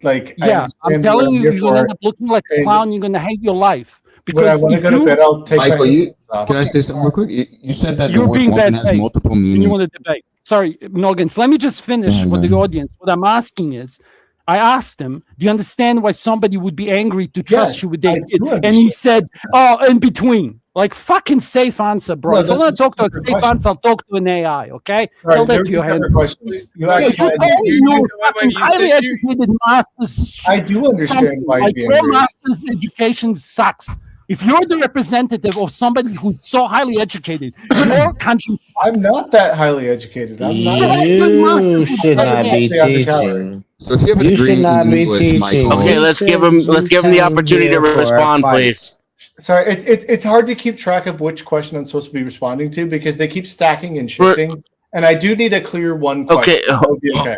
Like, yeah, I'm telling you, you're gonna end up looking like a clown. You're gonna hate your life. Because when I want to go to bed, I'll take Michael, can I say something real quick? You said that the you're word being woman bad has faith, multiple and meanings. you want to debate. Sorry, Noggins. Let me just finish Yeah, with the man. audience. What I'm asking is, I asked him, do you understand why somebody would be angry to trust Yes, you with their I kid? do And he said, oh, in between. Like fucking safe answer, bro. No, If I want that's to talk to a a safe question. answer, I'll talk to an AI, okay? All Tell right, that to your hand. questions. You Yeah, actually, you're fucking highly educated masters. I do understand why you'd like be your angry. master's education sucks. If you're the representative of somebody who's so highly educated, your country. I'm not that highly educated. I'm not. You should not be Exactly, I'm the teaching. So if you have a You degree should not in be English, teaching. Michael, Okay, let's give him the opportunity to respond, please. Sorry, it's hard to keep track of which question I'm supposed to be responding to because they keep stacking and shifting. And I do need a clear one question. Okay, That would be okay.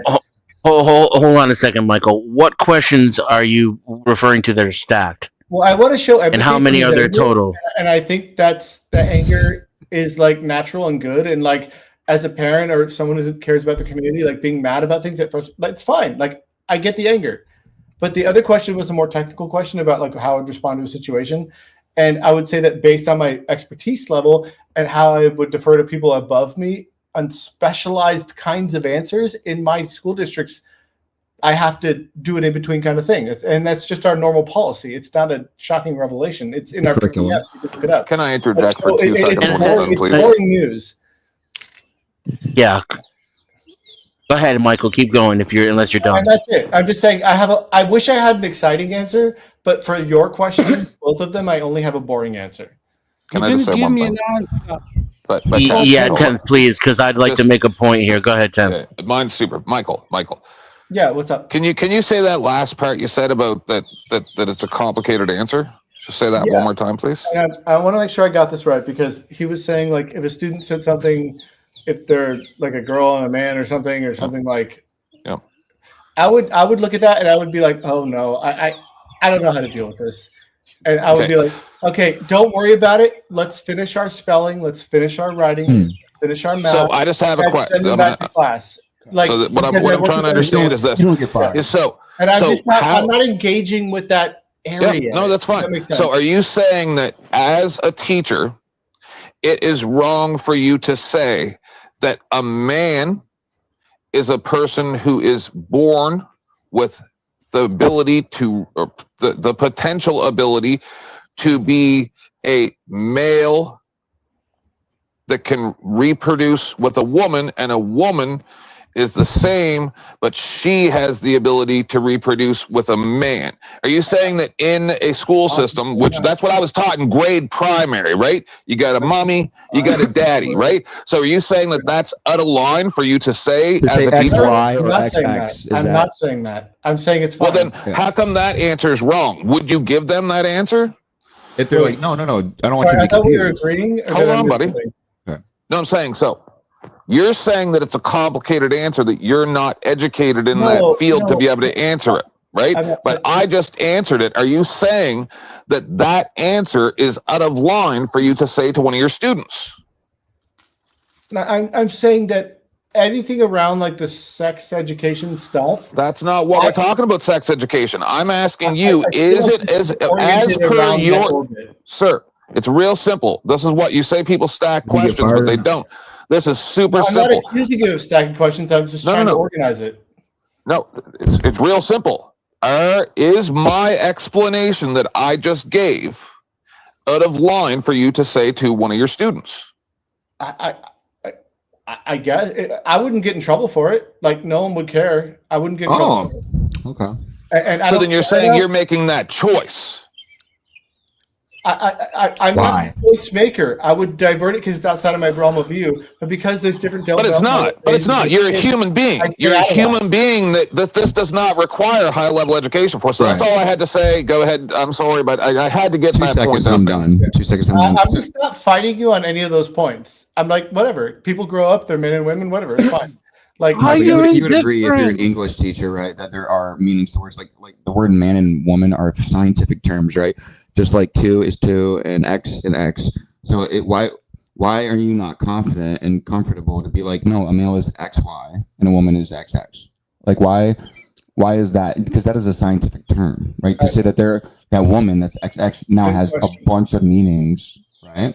Hold on a second, Michael. What questions are you referring to that are stacked? Well, I want to show empathy. And how many for are the there anger, total? And I think the anger is like natural and good. And like as a parent or someone who cares about the community, like being mad about things at first, it's fine. Like I get the anger. But the other question was a more technical question about like how I would respond to a situation. And I would say that based on my expertise level and how I would defer to people above me on specialized kinds of answers in my school districts, I have to do an in-between kind of thing. And that's just our normal policy. It's not a shocking revelation. It's in our Curriculum. yes, you can look it up. Can I interject for So 2 seconds, it's Winston, it's please? boring news. Yeah. Go ahead, Michael. Keep going unless you're done. And that's it. I'm just saying I wish I had an exciting answer, but for your question, both of them, I only have a boring answer. Can You I just didn't say give one me thing? an answer. But Yeah, Ken, 10th, please, because I'd like to Just- make a point here. Go ahead, 10th. okay, mine's super. Michael, Yeah, what's up? can you say that last part you said about that it's a complicated answer? Just say that Yeah. one more time, please. And I want to make sure I got this right, because he was saying, like, if a student said something, if they're like a girl and a man or something like, Yeah. I would look at that and I would be like, oh no, I don't know how to deal with this. And I would Okay. be like, okay, don't worry about it. Let's finish our spelling. Let's finish our writing. Finish our math. So I just have a and send them question. back to class. Like, So what I'm because I trying work to with understand everyone. is this: You don't get fired. is so. And I'm So just not. how- I'm not engaging with that Yeah, area. no, that's Does fine. that make sense? So are you saying that as a teacher, it is wrong for you to say that a man is a person who is born with the ability to, or the potential ability to be a male that can reproduce with a woman, and a woman is the same, but she has the ability to reproduce with a man? Are you saying that in a school system, which that's what I was taught in grade primary, right? You got a mommy, you got a daddy, right? So are you saying that that's out of line for you to say To as say a teacher? XY I'm or not saying XX. that. Is I'm that not saying that. I'm saying it's fine. Well, then Yeah. how come that answer is wrong? Would you give them that answer? if they're like, no, I don't want Sorry, you to I be thought we were confused. agreeing. or Hold did I on, miss buddy. something? No, I'm saying so. You're saying that it's a complicated answer, that you're not educated in that No, field to no. be able to answer it, right? I'm not But saying- I just answered it. Are you saying that that answer is out of line for you to say to one of your students? No, I'm saying that anything around like the sex education stuff. That's not what we're talking about, sex education. I'm asking you, I feel is like it it's as oriented per around that your, orbit. sir, it's real simple. This is what you say, people stack You get questions, but fired they or not? don't. This is super I'm not simple. accusing you of stacking questions. I'm just No, trying no, to no. organize it. No, it's real simple. Is my explanation that I just gave out of line for you to say to one of your students? I guess I wouldn't get in trouble for it. Like no one would care. I wouldn't get in trouble. Oh, For it. okay. And I So don't- then you're I saying don't- you're making that choice. I'm Why? not a choice maker. I would divert it because it's outside of my realm of view. But because there's different. But it's not. But it's not. You're a human being. I stay You're a out of human being that this does not require high level education for. So that's Right. all I had to say. Go ahead. I'm sorry, but I had to get 2 that seconds point and out I'm there. done. 2 seconds and I'm I'm done. just not fighting you on any of those points. I'm like, whatever. People grow up, they're men and women, whatever. It's fine. Like, How But you you're would, you would agree if you're an indifferent. English teacher, right? That there are meanings to words, like the word man and woman are scientific terms, right? Just like 2 is 2 and X. So why are you not confident and comfortable to be like, no, a male is XY and a woman is XX? Like why is that? Because that is a scientific term, right? To say that that woman that's XX now Good has a question. bunch of meanings, right?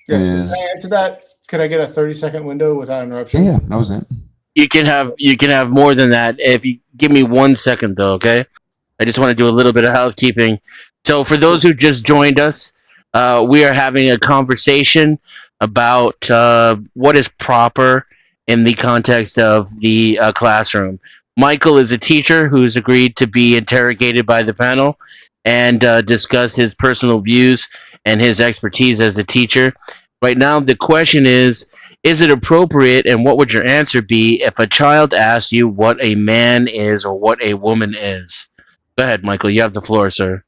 yeah, Is can I answer that? Could I get a 30-second window without interruption? yeah, that was it. You can have more than that if you give me 1 second though, okay? I just want to do a little bit of housekeeping. So for those who just joined us, we are having a conversation about what is proper in the context of the classroom. Michael is a teacher who's agreed to be interrogated by the panel and discuss his personal views and his expertise as a teacher. Right now, the question is it appropriate, and what would your answer be if a child asked you what a man is or what a woman is? Go ahead, Michael. You have the floor, sir.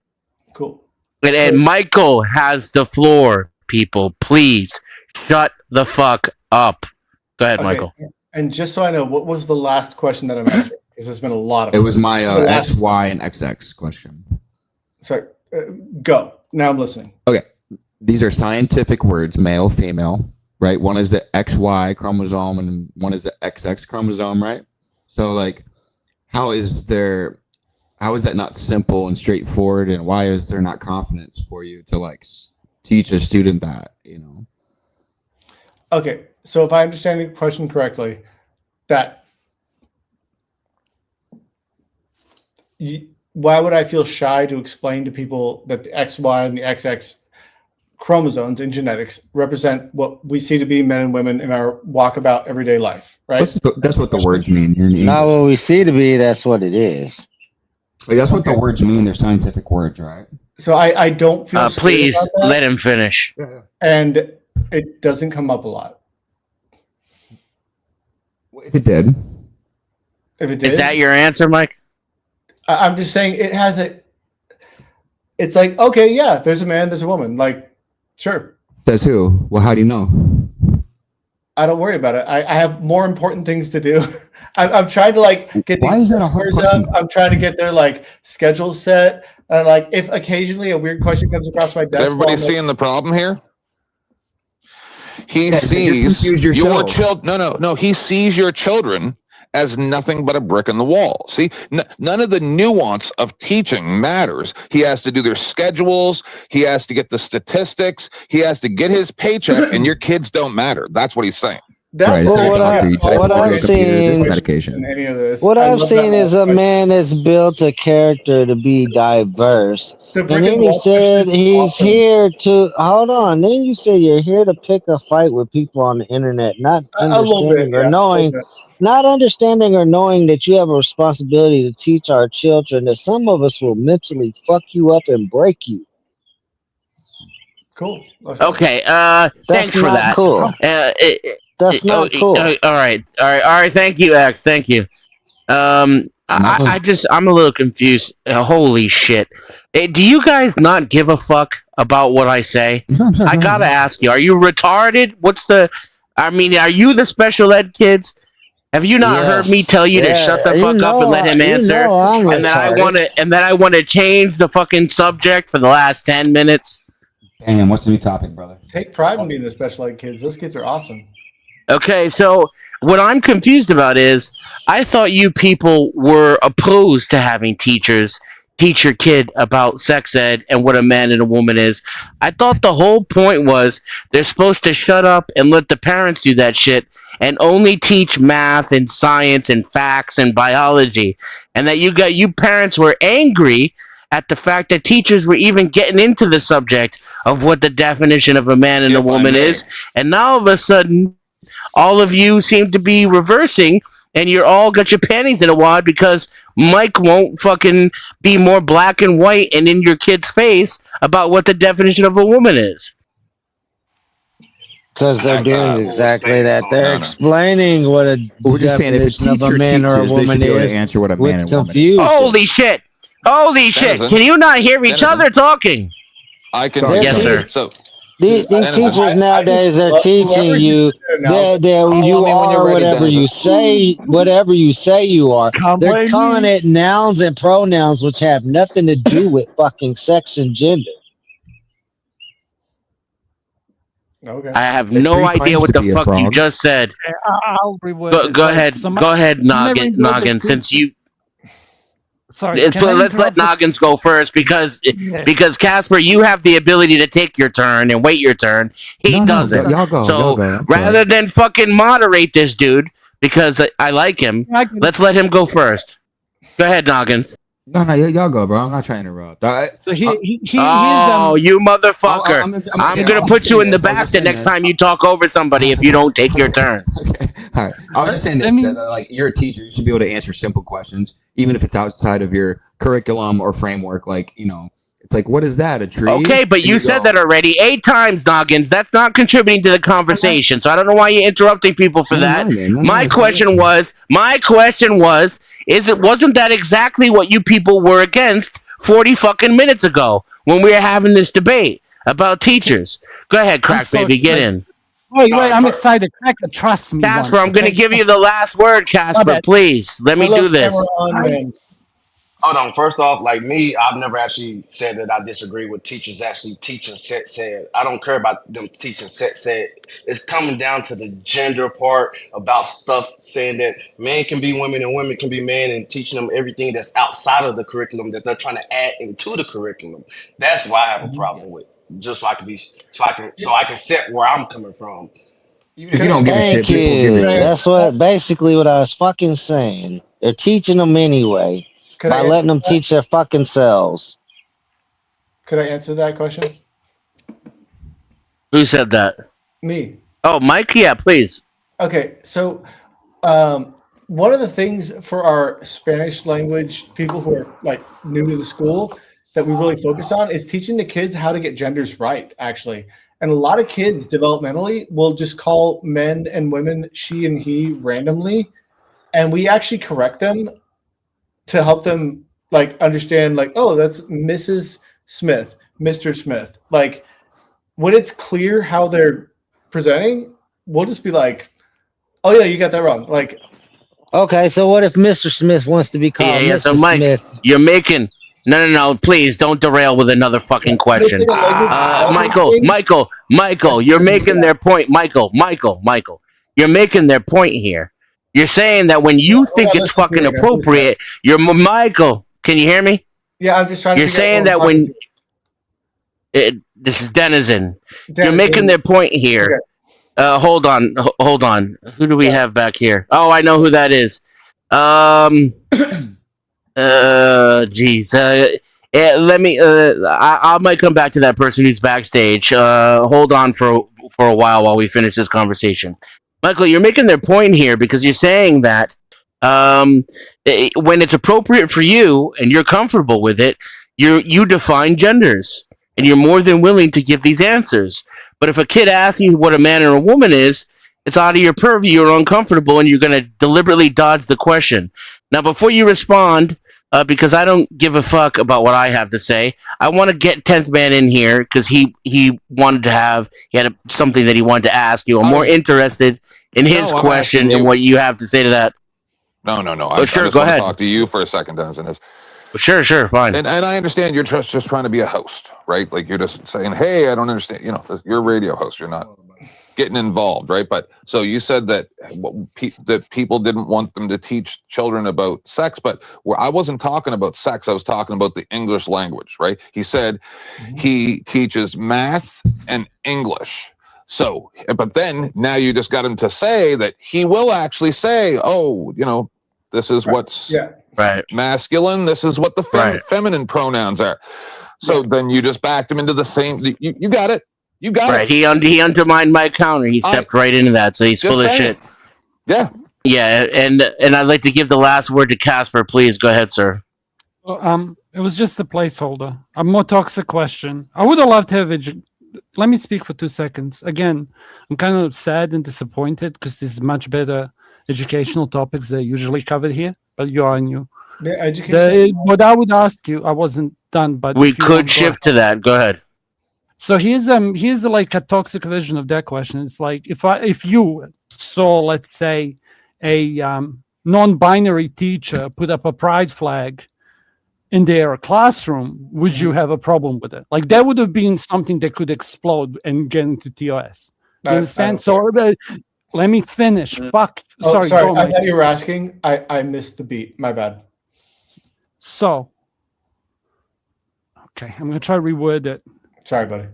Cool. And Michael has the floor, people. Please shut the fuck up. Go ahead, Okay. Michael. And just so I know, what was the last question that I'm answering? Because there's been a lot of It was my The last- X, Y, and XX question. Sorry. Go. Now I'm listening. These are scientific words, male, female, right? One is the XY chromosome and one is the XX chromosome, right? So like, how is that not simple and straightforward, and why is there not confidence for you to like teach a student that, you know? Okay. So if I understand your question correctly, that why would I feel shy to explain to people that the XY and the XX chromosomes in genetics represent what we see to be men and women in our walkabout everyday life, right? That's what the words mean. You're in Not English. what we see to be. That's what it is. Like, that's what the words mean. They're scientific words, right? So I don't feel scared Please about that, let him finish. and it doesn't come up a lot. If it did, If it did, Is that your answer, Mike? I'm just saying it has a. it's like, okay, yeah, there's a man, there's a woman. Like, sure. Says who? Well, how do you know? I don't worry about it. I have more important things to do. I'm trying to like get Why these is that a hard listeners up. question? I'm trying to get their like schedules set. And like, if occasionally a weird question comes across my desk, Is everybody while I'm, seeing the problem here? He Yeah, so you're sees confused your yourself. children. No. He sees your children as nothing but a brick in the wall. See, none of the nuance of teaching matters. He has to do their schedules. He has to get the statistics. He has to get his paycheck, and your kids don't matter. That's what he's saying. that's Right, Well, it's what like, I- doctor, you type what it on I've your computer, this seen- medication. in any of this. What I I've love seen that is a whole man that's built a character to be diverse. The And brick then and he wall said question is he's awesome. here to hold on. Then you said you're here to pick a fight with people on the internet, not A little bit, understanding yeah, or a little knowing, bit. not understanding or knowing that you have a responsibility to teach our children that some of us will mentally fuck you up and break you. Cool. Okay. That's Thanks for not that. cool. That's not cool. All right. Thank you, X. Thank you. I'm a little confused. Holy shit! Do you guys not give a fuck about what I say? I gotta ask you: are you retarded? Are you the special ed kids? Have you not heard me tell you to shut the fuck up and let him answer? And then I want to change the fucking subject for the last 10 minutes. Damn, what's the new topic, brother? Take pride in being the special ed kids. Those kids are awesome. Okay, so what I'm confused about is I thought you people were opposed to having teachers teach your kid about sex ed and what a man and a woman is. I thought the whole point was they're supposed to shut up and let the parents do that shit and only teach math and science and facts and biology. And that you parents were angry at the fact that teachers were even getting into the subject of what the definition of a man and a If I woman may. is. And now all of a sudden, all of you seem to be reversing, and you're all got your panties in a wad because Mike won't fucking be more black and white and in your kid's face about what the definition of a woman is. Because they're I got doing full exactly that. stance on They're that. explaining what a We're just saying if a definition of teacher a man or a teaches, they should woman be able is to answer what a man with and woman is. confusion. Holy shit! Holy shit! Denizen. Can you not hear each Denizen. other talking? I can. Sorry. Yes, sir. So These Denizen. teachers nowadays are teaching you that you me when you're are ready, whatever Denizen. you say, whatever you say you are. They're calling it nouns and pronouns, which have nothing to do with fucking sex and gender. Okay. I have The no tree idea claims what to the be a fuck you frog. just said. I'll reword it. Go Like, ahead. so Go ahead, Noggin. Noggin. Since you, Sorry, let's can I let interrupt for- Noggins go first because Yeah. Casper, you have the ability to take your turn and wait your turn. He doesn't. Y'all go. So, y'all go. I'm Rather sorry. than fucking moderate this dude because I like him, let's let him go first. Go ahead, Noggins. No, y'all go, bro. I'm not trying to interrupt. All right. So Oh, you motherfucker! I'm okay, gonna I'll put say you in the this, I'll back just the say next this. time you talk over somebody if you don't take your turn. Okay. All right. I was just saying this. I mean- that, like, you're a teacher. You should be able to answer simple questions, even if it's outside of your curriculum or framework. Like, it's like, what is that? A tree? Okay, but And you said go, that already 8 times, Noggins. That's not contributing to the conversation. So I don't know why you're interrupting people for No, that. no, no, My no, question was, wasn't that exactly what you people were against 40 fucking minutes ago when we were having this debate about teachers? Go ahead, Crack so Baby, get excited. in. Wait, I'm excited. Cracker, trust me. Casper, once, I'm going to okay? give you the last word, Casper, bad. please. Let me Hello, do this. camera on, man. Hold on. First off, like me, I've never actually said that I disagree with teachers actually teaching sex ed. I don't care about them teaching sex ed. It's coming down to the gender part about stuff saying that men can be women and women can be men and teaching them everything that's outside of the curriculum that they're trying to add into the curriculum. That's why I have a problem with. Just so I can set where I'm coming from. Even if you don't give a shit, Thank people give you. a shit. That's basically what I was fucking saying. They're teaching them anyway Could by I letting them answer teach their fucking selves. Could I answer that question? Who said that? Me. Oh, Mike? Yeah, please. Okay, so one of the things for our Spanish language people who are like new to the school that we really focus on is teaching the kids how to get genders right, actually. And a lot of kids developmentally will just call men and women she and he randomly, and we actually correct them to help them like understand like, oh, that's Mrs. Smith, Mr. Smith. Like when it's clear how they're presenting, we'll just be like, "Oh yeah, you got that wrong." Like, Okay, so what if Mr. Smith wants to be called Yeah, Mr. so Mike, Smith? you're making no. Please don't derail with another fucking question. Michael, you're making their point. Michael, you're making their point here. You're saying that when you think it's fucking appropriate, you're Michael. Can you hear me? Yeah, I'm just trying to. You're saying that when this is Denizen, you're making their point here. Hold on. Who do we have back here? Oh, I know who that is. Jeez. Let me. I might come back to that person who's backstage. Hold on for a while we finish this conversation. Michael, you're making their point here because you're saying that when it's appropriate for you and you're comfortable with it, you define genders and you're more than willing to give these answers. But if a kid asks you what a man or a woman is, it's out of your purview, you're uncomfortable, and you're going to deliberately dodge the question. Now, before you respond, because I don't give a fuck about what I have to say, I want to get 10th Man in here because he had something that he wanted to ask you. I'm more interested in his question and what you have to say to that. No. Oh, sure, I just go want ahead. to talk to you for a second, Dennis. Sure, fine. And I understand you're just trying to be a host, right? Like you're just saying, hey, I don't understand. You know, you're a radio host. You're not getting involved, right? But so you said that that people didn't want them to teach children about sex, but I wasn't talking about sex. I was talking about the English language, right? He said he teaches math and English. So, but then now you just got him to say that he will actually say, oh, you know, this is what's right masculine. This is what the feminine pronouns are. So then you just backed him into the same. You got it. You got it. He undermined my counter. He stepped right into that. So he's full of shit. Yeah. Yeah, and I'd like to give the last word to Casper. Please go ahead, sir. It was just a placeholder. A more toxic question. I would have loved to have let me speak for 2 seconds. Again, I'm kind of sad and disappointed because there's much better educational topics that are usually covered here, but you are new. The education. What I would ask you, I wasn't done, but we could shift to that. Go ahead. So here's like a toxic version of that question. It's like if you saw, let's say, a non-binary teacher put up a pride flag in their classroom, would you have a problem with it? Like that would have been something that could explode and get into TOS. You understand? So let me finish. Fuck. Oh, sorry. Go, I thought you were asking. I missed the beat. My bad. So, okay, I'm gonna try to reword it. Sorry, buddy.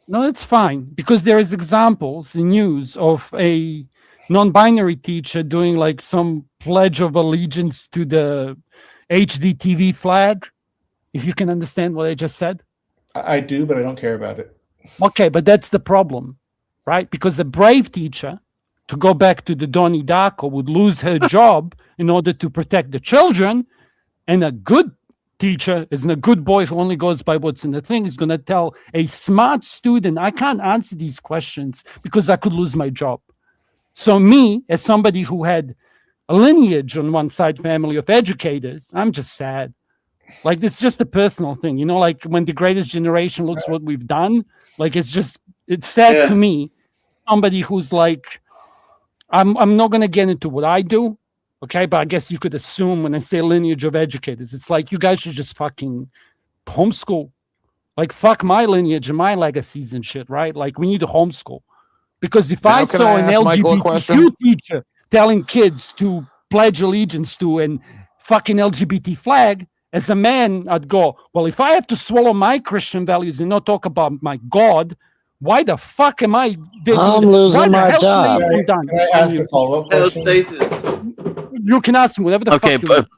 No, it's fine because there is examples in news of a non-binary teacher doing like some pledge of allegiance to the HDTV flag. If you can understand what I just said. I do, but I don't care about it. Okay, but that's the problem, right? Because a brave teacher, to go back to the Donnie Darko, would lose her job in order to protect the children, and a good teacher isn't a good boy who only goes by what's in the thing, is going to tell a smart student, I can't answer these questions because I could lose my job. So me, as somebody who had a lineage on one side, family of educators, I'm just sad. Like, it's just a personal thing, you know, like when the greatest generation looks what we've done, like it's sad to me, somebody who's like, I'm not going to get into what I do. Okay, but I guess you could assume when I say lineage of educators, it's like you guys should just fucking homeschool. Like, fuck my lineage and my legacies and shit, right? Like, we need to homeschool. Because if I saw an LGBTQ teacher telling kids to pledge allegiance to and fucking LGBT flag, as a man, I'd go, well, if I have to swallow my Christian values and not talk about my God, why the fuck am I? I'm losing my job. Can I ask a follow-up question? You can ask me whatever the fuck you want.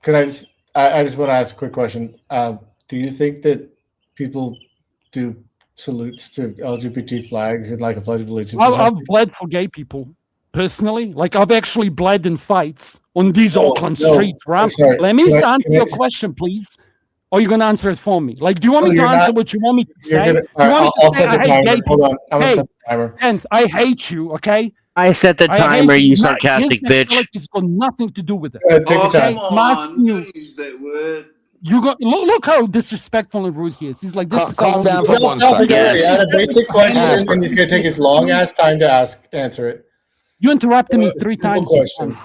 Can I just want to ask a quick question. Do you think that people do salutes to LGBT flags and like a pledge of allegiance? I've bled for gay people personally. Like, I've actually bled in fights on these Auckland streets. Right? Let me answer your question, please. Or you're going to answer it for me. Like, do you want me to answer what you want me to say? I'll set the timer. Hold on. I'm going to set the timer. And I hate you, okay? I set the timer, you sarcastic bitch. It's got nothing to do with it. Take your time. Come on, don't use that word. You go look how disrespectful and rude he is. He's like, this is Calm down He's for one off topic second. already. I had a basic question, Casper. and he's gonna take his long ass time to answer it. You interrupted me 3 Simple times. question.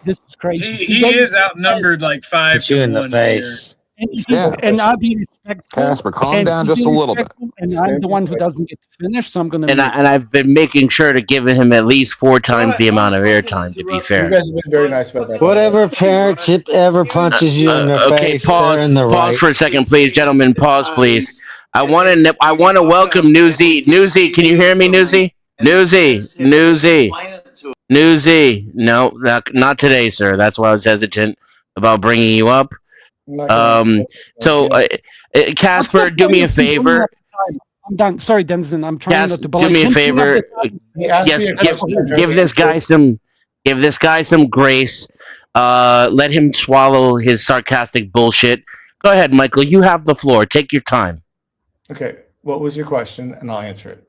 This is crazy. He, See, he don't- is outnumbered like 5 Hit you to in the 1 face. And, he's- Yeah. and I'll be respectful. Casper, calm and down he's just a being little bit. respectful, And I'm the one who doesn't get to finish, so I'm going to. And I've been making sure to give him at least 4 times the amount of airtime. To be You fair. guys have been very nice about that. Whatever parent ever punches you in the Okay, face, pause. they're in the Pause right. for a second, please, gentlemen. Pause, please. I want to welcome Newsy. Newsy, can you hear me, Newsy? Newsy. No, not today, sir. That's why I was hesitant about bringing you up. I'm not gonna- So, Casper, do me a favor. I'm done. Sorry, Denzin. I'm trying Cas, not to. but do like, me a him clean up favor. the time- He asked Yes, me a give, question, I'm trying give to this guy some grace. Let him swallow his sarcastic bullshit. Go ahead, Michael. You have the floor. Take your time. Okay, what was your question, and I'll answer it.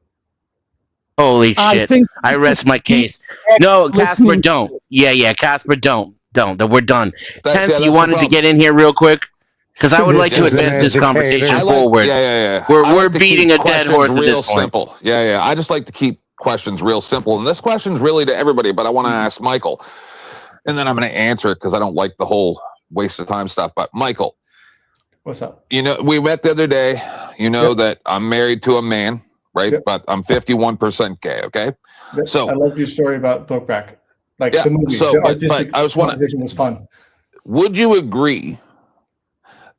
Holy I shit! think I rest my case. No, Casper, listening- don't. Yeah, Casper, don't. We're done. That's- Tenth, that's you the wanted to problem. get in here real quick because I would like to This is an advance this educator. conversation I like- forward. Yeah. We're- I we're to beating keep a dead questions horse at real this point. simple. Yeah. I just like to keep questions real simple, and this question's really to everybody. But I want to ask Michael, and then I'm going to answer it because I don't like the whole waste of time stuff. But Michael, What's up? you know, we met the other day. You know Yep. that I'm married to a man, right? Yep. But I'm 51% gay. Okay. So- I loved your story about Bookback. Like Yeah, the movie. so, the but artistic I just wanna- conversation was fun. Would you agree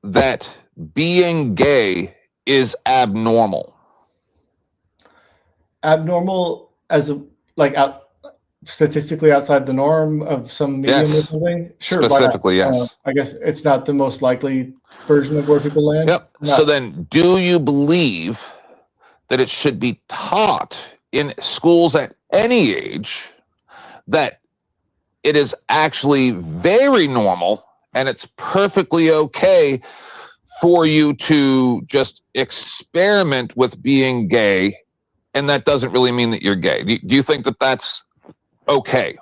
that being gay is abnormal? Abnormal as a statistically outside the norm of some medium or Yes. something. Sure, why not? Specifically, yes. I guess it's not the most likely version of where people land. Yep. No. So then, do you believe that it should be taught in schools at any age that it is actually very normal and it's perfectly okay for you to just experiment with being gay, and that doesn't really mean that you're gay? Do you think that that's okay?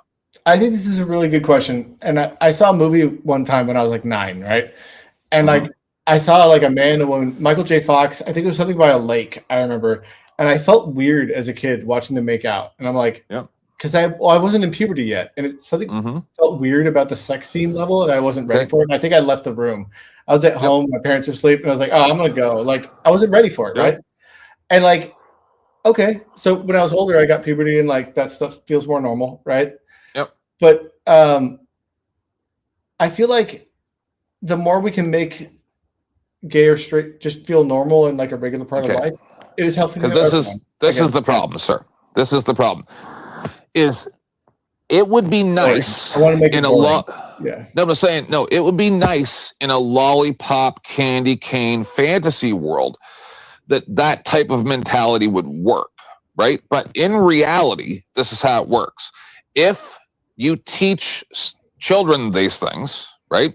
I think this is a really good question. And I saw a movie one time when I was like 9, right? And like I saw like a man and woman, Michael J. Fox, I think it was something by a lake, I remember. And I felt weird as a kid watching them make out. And I'm like, Yep. because I wasn't in puberty yet. And it something Mm-hmm. felt weird about the sex scene level, and I wasn't ready Okay. for it. And I think I left the room. I was at home, my parents were asleep, and I was like, oh, I'm gonna go. Like I wasn't ready for it, Yep. right? And like, okay. So when I was older, I got puberty and like that stuff feels more normal, right? Yep. But I feel like the more we can make gay or straight just feel normal and like a regular part Okay. of life, it is healthy. Because for this everyone. is guess. the problem, sir. This is the problem. Is it would be nice I want to make in it a boring. lot. Yeah. No, I'm saying no. It would be nice in a lollipop, candy cane fantasy world that type of mentality would work, right? But in reality, this is how it works. If you teach children these things, right,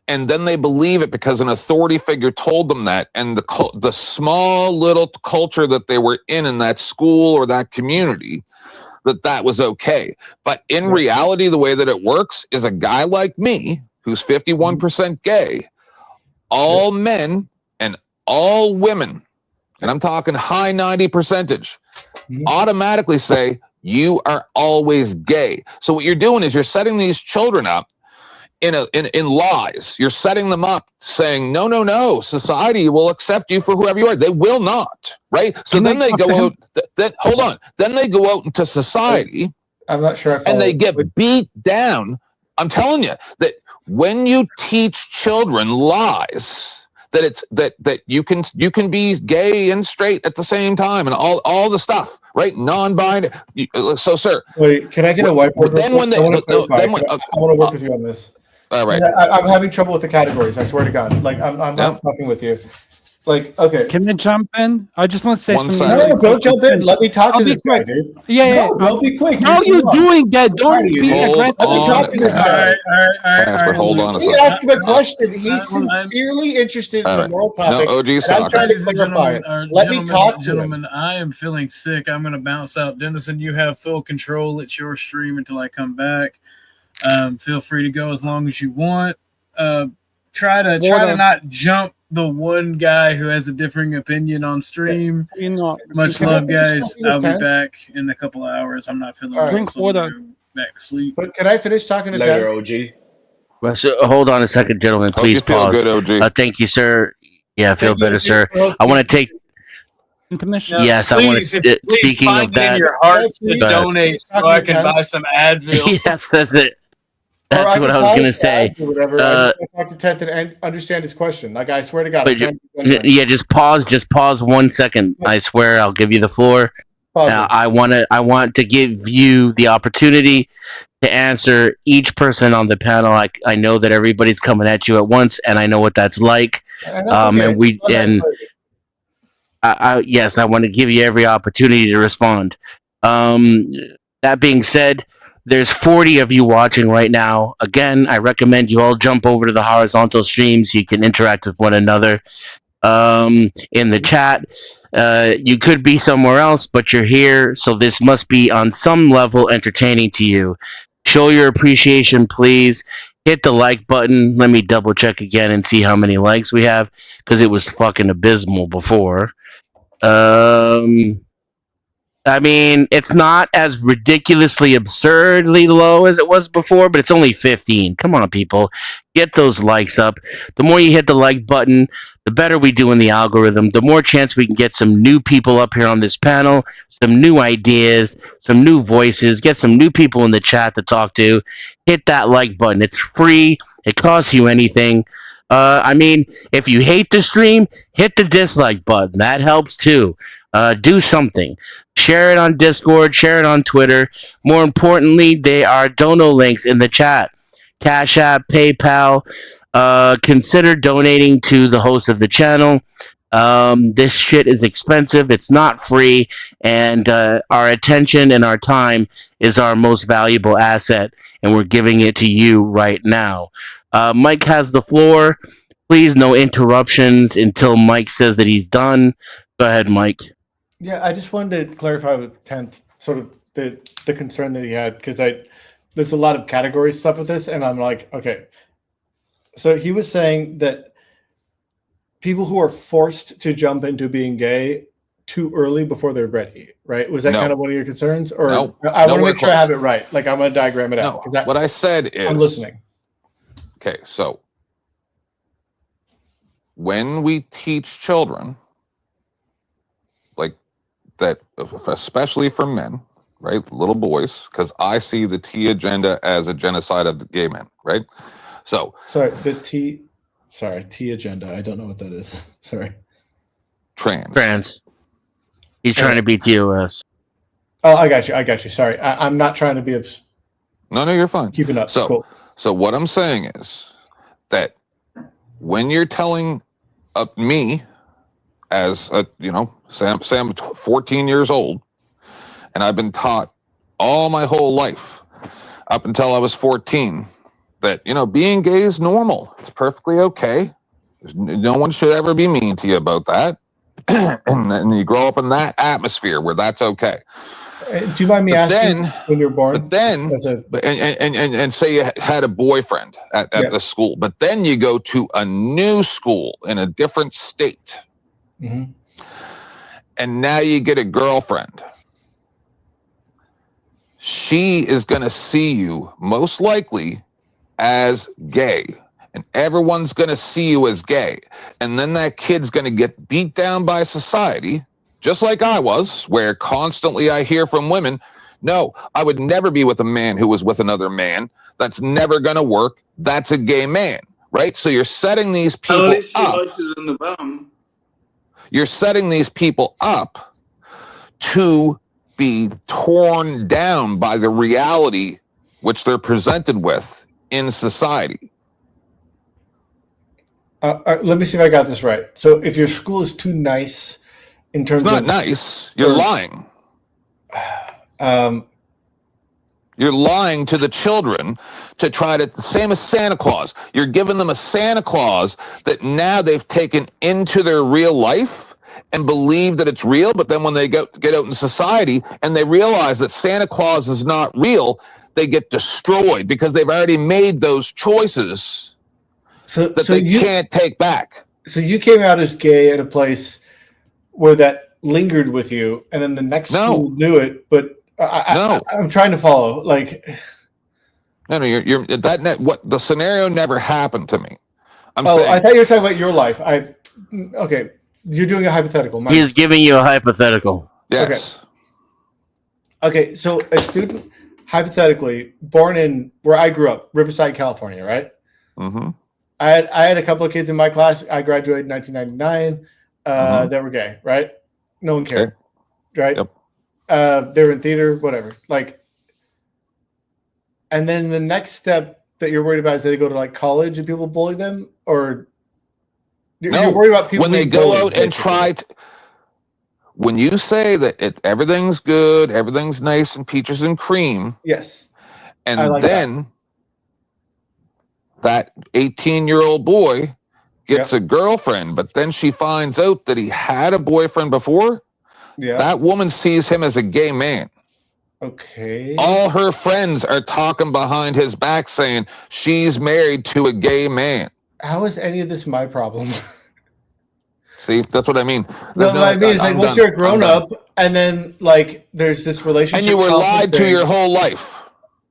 and then they believe it because an authority figure told them that, and the small little culture that they were in that school or that community, that was okay. But in reality, the way that it works is a guy like me, who's 51% gay, all men and all women, and I'm talking high 90 percentage, automatically say, you are always gay. So what you're doing is you're setting these children up in lies. You're setting them up saying, no, society will accept you for whoever you are. They will not, right? So then they go out, hold on. Then they go out into society I'm not sure. and they get beat down. I'm telling you that when you teach children lies, that it's that you can be gay and straight at the same time and all the stuff, right? Non-binary. So, sir, Wait, can I get a whiteboard? then real when quick? they- I want to no, clarify. then when- I want to work with you on this. all right. I'm having trouble with the categories. I swear to God. Like I'm not fucking with you. Like okay. Can I jump in? I just want to say One something. second. No, really don't quick. jump in. Let me talk I'll to be this guy, quick. dude. Yeah. No, don't be quick. No, you're too long. doing that. How Don't do you be do? aggressive. Let me talk to this All guy. right. Casper, hold on a He second. asked him a question. He's I'm- sincerely interested in All a right. moral No, topic. OG's and I'm talking. trying to Ladies and clarify it. gentlemen, Let me talk to him. gentlemen, I am feeling sick. I'm going to bounce out. Dennison, you have full control. It's your stream until I come back. Feel free to go as long as you want. try to Water. not jump the one guy who has a differing opinion on stream. You know, Much Can I love, finish guys. talking to I'll be Ted? back in a couple of hours. I'm not feeling All right. well, Drink so I'm gonna water. go back to sleep. But can I finish talking to Later, Ted? OG. Well, so, hold on a second, gentlemen. Hope Please you feel pause. good, OG. Thank you, sir. Yeah, I feel Thank you, better, OG, sir. for hosting. I want to take. intermission. Now, Yes, I want please, to. if- please Speaking find of it in that, your heart to Please, donate so I can buy some Advil. yes, that's it. Or That's can what I was call gonna his say. dad or whatever. I just want to talk to Ted and understand his question. Like, I swear to God, But I'm trying to do anything. Yeah, just pause 1 second. I swear, I'll give you the floor. Pause it. I want to give you the opportunity to answer each person on the panel. I know that everybody's coming at you at once, and I know what that's like. And that's okay. And we Go ahead. and yes, I want to give you every opportunity to respond. That being said, there's 40 of you watching right now. Again, I recommend you all jump over to the horizontal stream so you can interact with one another in the chat. You could be somewhere else, but you're here, so this must be on some level entertaining to you. Show your appreciation, please. Hit the like button. Let me double check again and see how many likes we have, because it was fucking abysmal before. I mean, it's not as ridiculously absurdly low as it was before, but it's only 15. Come on, people. Get those likes up. The more you hit the like button, the better we do in the algorithm, the more chance we can get some new people up here on this panel, some new ideas, some new voices, get some new people in the chat to talk to. Hit that like button. It's free. It costs you anything. I mean, if you hate the stream, hit the dislike button. That helps too. Do something. Share it on Discord. Share it on Twitter. More importantly, there are dono links in the chat. Cash App, PayPal. Consider donating to the host of the channel. This shit is expensive. It's not free. And our attention and our time is our most valuable asset. And we're giving it to you right now. Mike has the floor. Please, no interruptions until Mike says that he's done. Go ahead, Mike. Yeah, I just wanted to clarify with 10th sort of the concern that he had, because there's a lot of category stuff with this, and I'm like, okay. So he was saying that people who are forced to jump into being gay too early before they're ready, right? Was that No. kind of one of your concerns? Or No. I want to Nowhere make sure I close. have it right. Like, I'm going to diagram it out. No, 'Cause what I said is, I'm listening. okay, so when we teach children, like that, especially for men, right, little boys, because I see the T agenda as a genocide of the gay men, right? So Sorry, T agenda. I don't know what that is. Sorry. Trans. He's trying to be TOS. Oh, I got you. Sorry. I'm not trying to be No, you're fine. keeping up. So, Cool. so what I'm saying is that when you're telling me, as a, Sam, 14 years old, and I've been taught all my whole life up until I was 14 that being gay is normal. It's perfectly okay. No one should ever be mean to you about that. and then you grow up in that atmosphere where that's okay. Do you mind me But asking then- when you're born? But then, As a, and say you had a boyfriend at Yeah. the school, but then you go to a new school in a different state, Mhm. and now you get a girlfriend. She is going to see you most likely as gay, and everyone's going to see you as gay. And then that kid's going to get beat down by society, just like I was, where constantly I hear from women, no, I would never be with a man who was with another man. That's never going to work. That's a gay man, right? So you're setting these people up. You're setting these people up to be torn down by the reality which they're presented with in society. let me see if I got this right. So if your school is too nice in terms It's not of nice. You're or- lying. You're lying to the children to try to, same as Santa Claus. You're giving them a Santa Claus that now they've taken into their real life and believe that it's real. But then when they get out in society and they realize that Santa Claus is not real, they get destroyed because they've already made those choices So that so they you can't take back. so you came out as gay at a place where that lingered with you, and then the next No. school knew it. But No. I'm trying to follow. Like, No, what the scenario never happened to me. I'm oh, saying I thought you were talking about your life. Okay, you're doing a hypothetical. My He's giving you a hypothetical. yes. Okay, so a student, hypothetically, born in where I grew up, Riverside, California, right? Mm-hmm. I had a couple of kids in my class. I graduated in 1999 that were gay, right? No one cared, right? Yep. They were in theater, whatever. Like, and then the next step that you're worried about is they go to like college and people bully them, or you're worried about people when they being go bullied, out and basically. try to. When you say that everything's good, everything's nice and peaches and cream, Yes, and I like then that 18-year-old boy gets a girlfriend, but then she finds out that he had a boyfriend before, yeah. that woman sees him as a gay man. Okay. All her friends are talking behind his back saying she's married to a gay man. How is any of this my problem? See, that's what I mean. No, There's what I mean is like I'm once done. you're a grown I'm done. up, and then like there's this relationship, And you were conflict lied to thing. your whole life.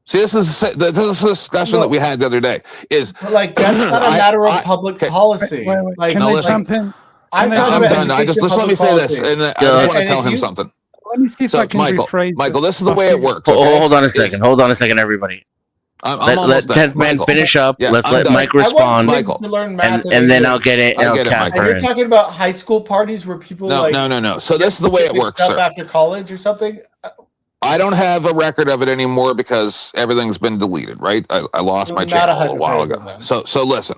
See, this is a discussion that we had the other day. Is But like that's not a matter of public okay. policy. Wait, Like, can now I listen. jump in? I'm Can I talking I'm about done. I just education, let me public say this, policy. and I just Yeah, want to and tell if him you- something. Let me see if So, I can rephrase. Michael, it. this is the way it works. Oh, Okay? hold on a second. Hold on a second, everybody. I'm Let almost done. 10th man Michael. finish up. Yeah, Let's I'm let done. Mike I want respond, kids Michael. to learn math and then English. I'll get it. I I'll get it, cast Michael. And her you're in. talking about high school parties where people No, like no. So this is the way it get works, mixed up sir. after college or something. I don't have a record of it anymore because everything's been deleted, right? I lost You're my not channel a 100% while ago. then. So listen.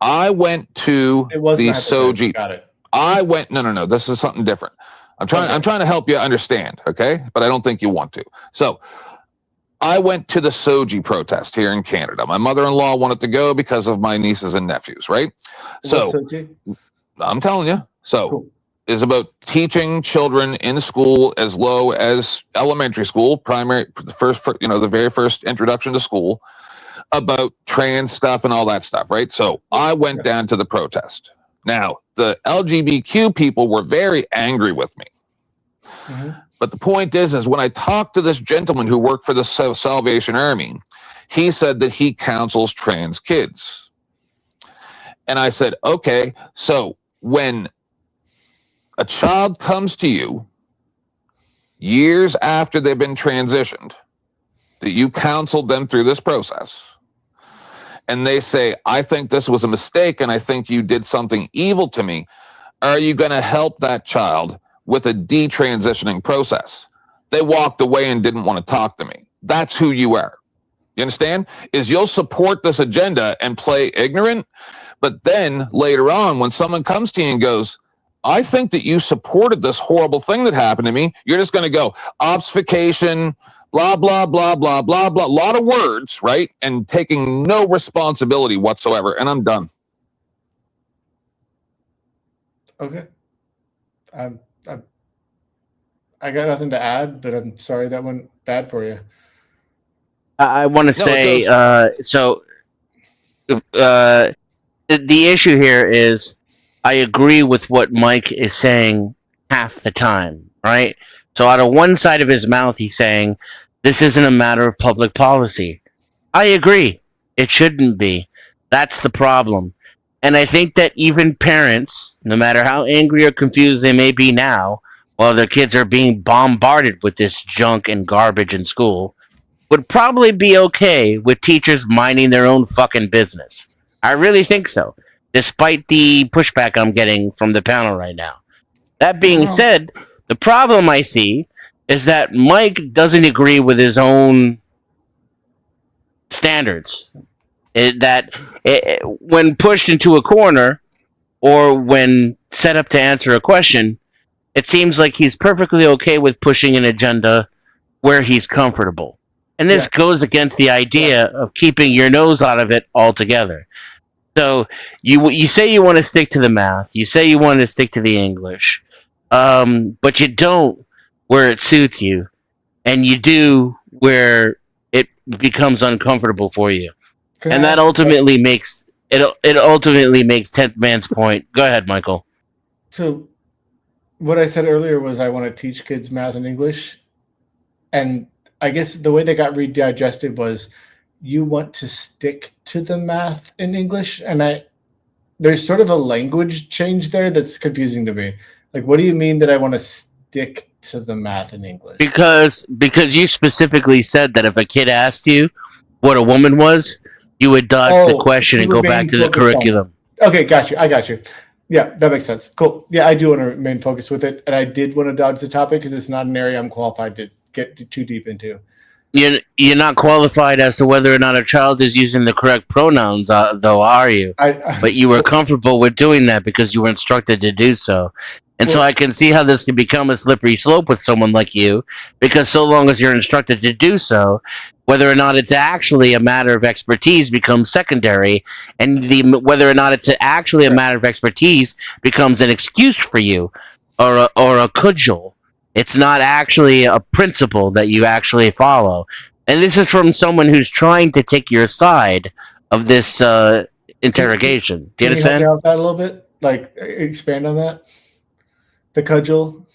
I went to It wasn't the hypothetical. Soji. Got it. I went no. This is something different. I'm trying to help you understand, okay? But I don't think you want to. So I went to the Soji protest here in Canada. My mother-in-law wanted to go because of my nieces and nephews, right? So What's Sochi? I'm telling you. So Cool. is about teaching children in school as low as elementary school, primary, the very first introduction to school, about trans stuff and all that stuff, right? So I went down to the protest. Now, the LGBTQ people were very angry with me. Mhm. But the point is when I talked to this gentleman who worked for the Salvation Army, he said that he counsels trans kids. And I said, okay, so when a child comes to you years after they've been transitioned, that you counseled them through this process, and they say, I think this was a mistake and I think you did something evil to me, are you going to help that child with a detransitioning process? They walked away and didn't want to talk to me. That's who you are. You understand? Is you'll support this agenda and play ignorant, but then later on, when someone comes to you and goes, I think that you supported this horrible thing that happened to me, you're just going to go, obfuscation, blah, blah, blah, blah, blah, blah. A lot of words, right? And taking no responsibility whatsoever. And I'm done. Okay. I got nothing to add, but I'm sorry that went bad for you. I want to No, it say, the issue here is I agree with what Mike is saying half the time, right? So out of one side of his mouth, he's saying, this isn't a matter of public policy. I agree. It shouldn't be. That's the problem. And I think that even parents, no matter how angry or confused they may be now, while their kids are being bombarded with this junk and garbage in school, would probably be okay with teachers minding their own fucking business. I really think so, despite the pushback I'm getting from the panel right now. That being said, the problem I see is that Mike doesn't agree with his own standards. When pushed into a corner or when set up to answer a question, it seems like he's perfectly okay with pushing an agenda where he's comfortable. And this goes against the idea of keeping your nose out of it altogether. So you say you want to stick to the math, you say you want to stick to the English, but you don't where it suits you, and you do where it becomes uncomfortable for you. And that ultimately makes it ultimately makes 10th man's point. Go ahead, Michael. So, what I said earlier was I want to teach kids math and English, and I guess the way they got redigested was you want to stick to the math and English, and there's sort of a language change there that's confusing to me. Like, what do you mean that I want to stick to the math and English? Because you specifically said that if a kid asked you what a woman was, you would dodge the question and go back to the curriculum. Okay, got you. I got you. Yeah, that makes sense. Cool. Yeah, I do want to remain focused with it, and I did want to dodge the topic because it's not an area I'm qualified to get too deep into. You're not qualified as to whether or not a child is using the correct pronouns, though, are you? But you were comfortable with doing that because you were instructed to do so. And so I can see how this can become a slippery slope with someone like you, because so long as you're instructed to do so, whether or not it's actually a matter of expertise becomes secondary, and whether or not it's actually a matter of expertise becomes an excuse for you, or a cudgel. It's not actually a principle that you actually follow. And this is from someone who's trying to take your side of this interrogation. Do you understand? Can you help me out that a little bit? Like, expand on that? The cudgel?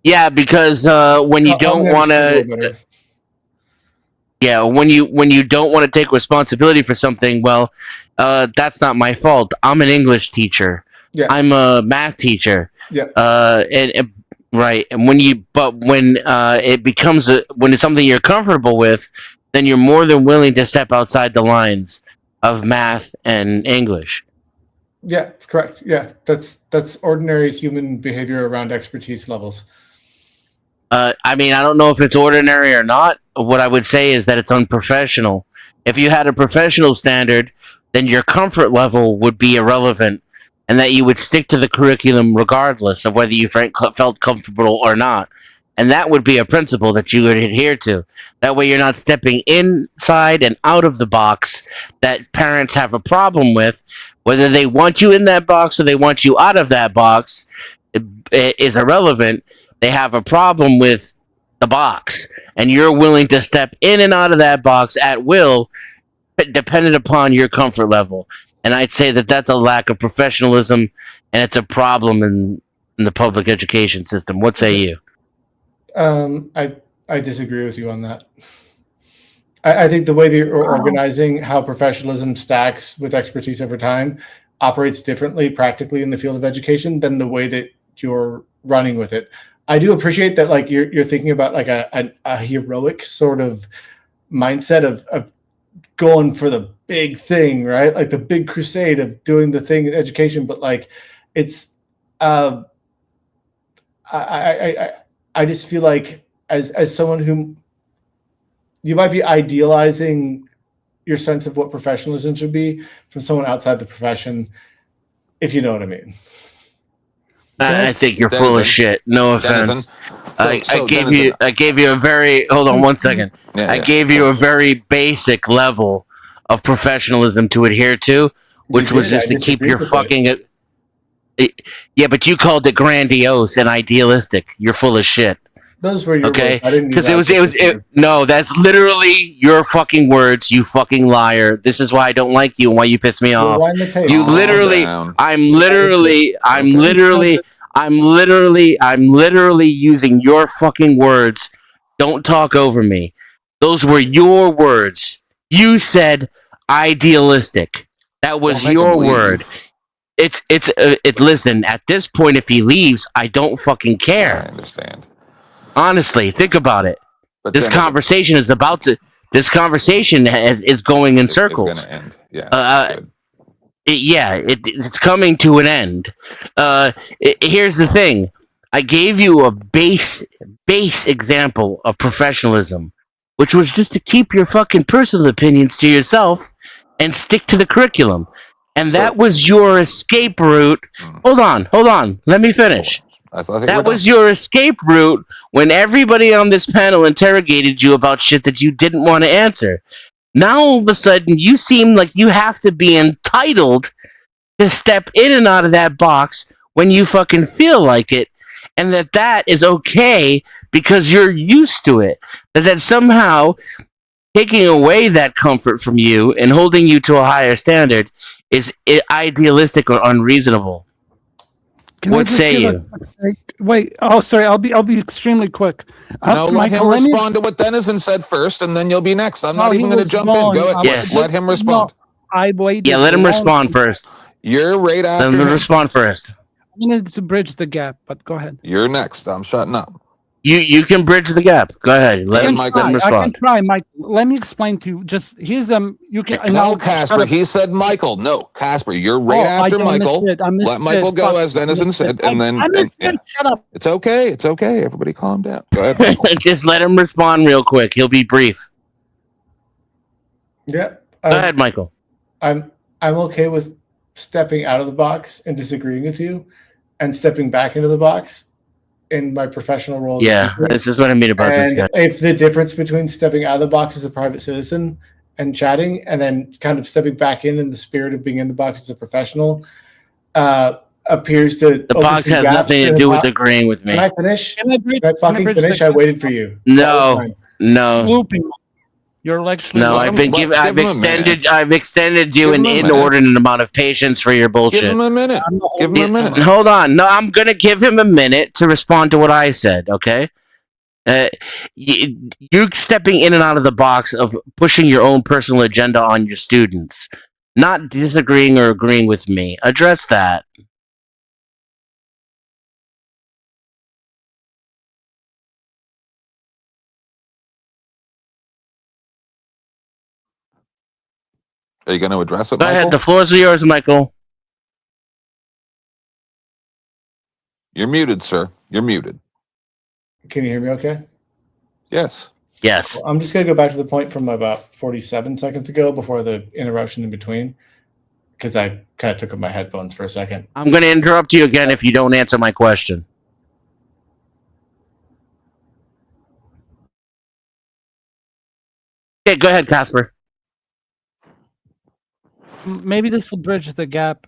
Yeah, because when you don't want to... Yeah, when you don't want to take responsibility for something, well, that's not my fault. I'm an English teacher. Yeah. I'm a math teacher. Yeah. Right. And when it becomes when it's something you're comfortable with, then you're more than willing to step outside the lines of math and English. Yeah, correct. Yeah, that's ordinary human behavior around expertise levels. I mean, I don't know if it's ordinary or not. What I would say is that it's unprofessional. If you had a professional standard, then your comfort level would be irrelevant, and that you would stick to the curriculum regardless of whether you felt comfortable or not. And that would be a principle that you would adhere to. That way you're not stepping inside and out of the box that parents have a problem with. Whether they want you in that box or they want you out of that box is irrelevant. They have a problem with the box, and you're willing to step in and out of that box at will, dependent upon your comfort level. And I'd say that that's a lack of professionalism, and it's a problem in the public education system. What say you? I disagree with you on that. I think the way that you're organizing how professionalism stacks with expertise over time operates differently practically in the field of education than the way that you're running with it. I do appreciate that, like, you're thinking about like a heroic sort of mindset of going for the big thing, right? Like the big crusade of doing the thing in education. But like, it's I just feel like as someone who you might be idealizing your sense of what professionalism should be from someone outside the profession, if you know what I mean. I think you're full of shit. No offense. I gave you a very hold on 1 second. I gave you a very basic level of professionalism to adhere to, which was just to keep your fucking. Yeah, but you called it grandiose and idealistic. You're full of shit. Those were your okay? words. Because no, that's literally your fucking words. You fucking liar. This is why I don't like you and why you piss me off. You literally, I'm literally using your fucking words. Don't talk over me. Those were your words. You said idealistic. That was your word. Listen, at this point, if he leaves, I don't fucking care. I understand. Honestly, think about it. But this conversation is about to. This conversation is going in circles. It's gonna end. Yeah. It's coming to an end. Here's the thing. I gave you a base example of professionalism, which was just to keep your fucking personal opinions to yourself and stick to the curriculum. And that was your escape route. Hold on. Let me finish. That was your escape route when everybody on this panel interrogated you about shit that you didn't want to answer. Now, all of a sudden, you seem like you have to be entitled to step in and out of that box when you fucking feel like it, and that is okay because you're used to it. That somehow taking away that comfort from you and holding you to a higher standard is idealistic or unreasonable. Can I What just say give you? Wait. Oh, sorry. I'll be extremely quick. No, let him Michael, let me- respond to what Denizen said first, and then you'll be next. I'm No, not he even going to was jump in. wrong. Go ahead. Yes. Let him respond. No, I waited. Yeah, let him long. respond first. You're right Let after him him. respond first. I needed to bridge the gap, but go ahead. You're next. I'm shutting up. You can bridge the gap. Go ahead. Let ahead, him, Michael. let him I can respond. try, Mike. Let me explain to you. Just here's you can. and No, I'll- Casper. shut up. He said Michael. No, Casper. You're right Oh, after I Michael. missed it. I missed Let Michael it. go, Fuck, as Denizen missed said, it. and then I missed yeah. it. Shut up. It's okay. It's okay. Everybody, calm down. Go ahead, Michael. Just let him respond real quick. He'll be brief. Yeah. Go ahead, Michael. I'm okay with stepping out of the box and disagreeing with you, and stepping back into the box in my professional role. as a Yeah, teacher. this is what I mean about this And guy. if the difference between stepping out of the box as a private citizen and chatting, and then kind of stepping back in the spirit of being in the box as a professional, appears to The box has nothing to do with agreeing with me. Can I finish? Can I bridge? Can I fucking bridge the finish? I gap? waited for you. No, no, Looping. You're lecturing. no. Let I've him- been let- given. give I've him a minute. extended you Give an him a minute. inordinate amount of patience for your Give bullshit. him a minute. I'm not Give him a holding- minute. Hold on. No, I'm gonna give him a minute to respond to what I said. Okay. You stepping in and out of the box of pushing your own personal agenda on your students, not disagreeing or agreeing with me. Address that. Are you going to address it, Go Michael? ahead. The floor is yours, Michael. You're muted, sir. You're muted. Can you hear me okay? Yes. Yes. I'm just going to go back to the point from about 47 seconds ago before the interruption in between, because I kind of took up my headphones for a second. I'm going to interrupt you again if you don't answer my question. Okay, go ahead, Casper. Maybe this will bridge the gap.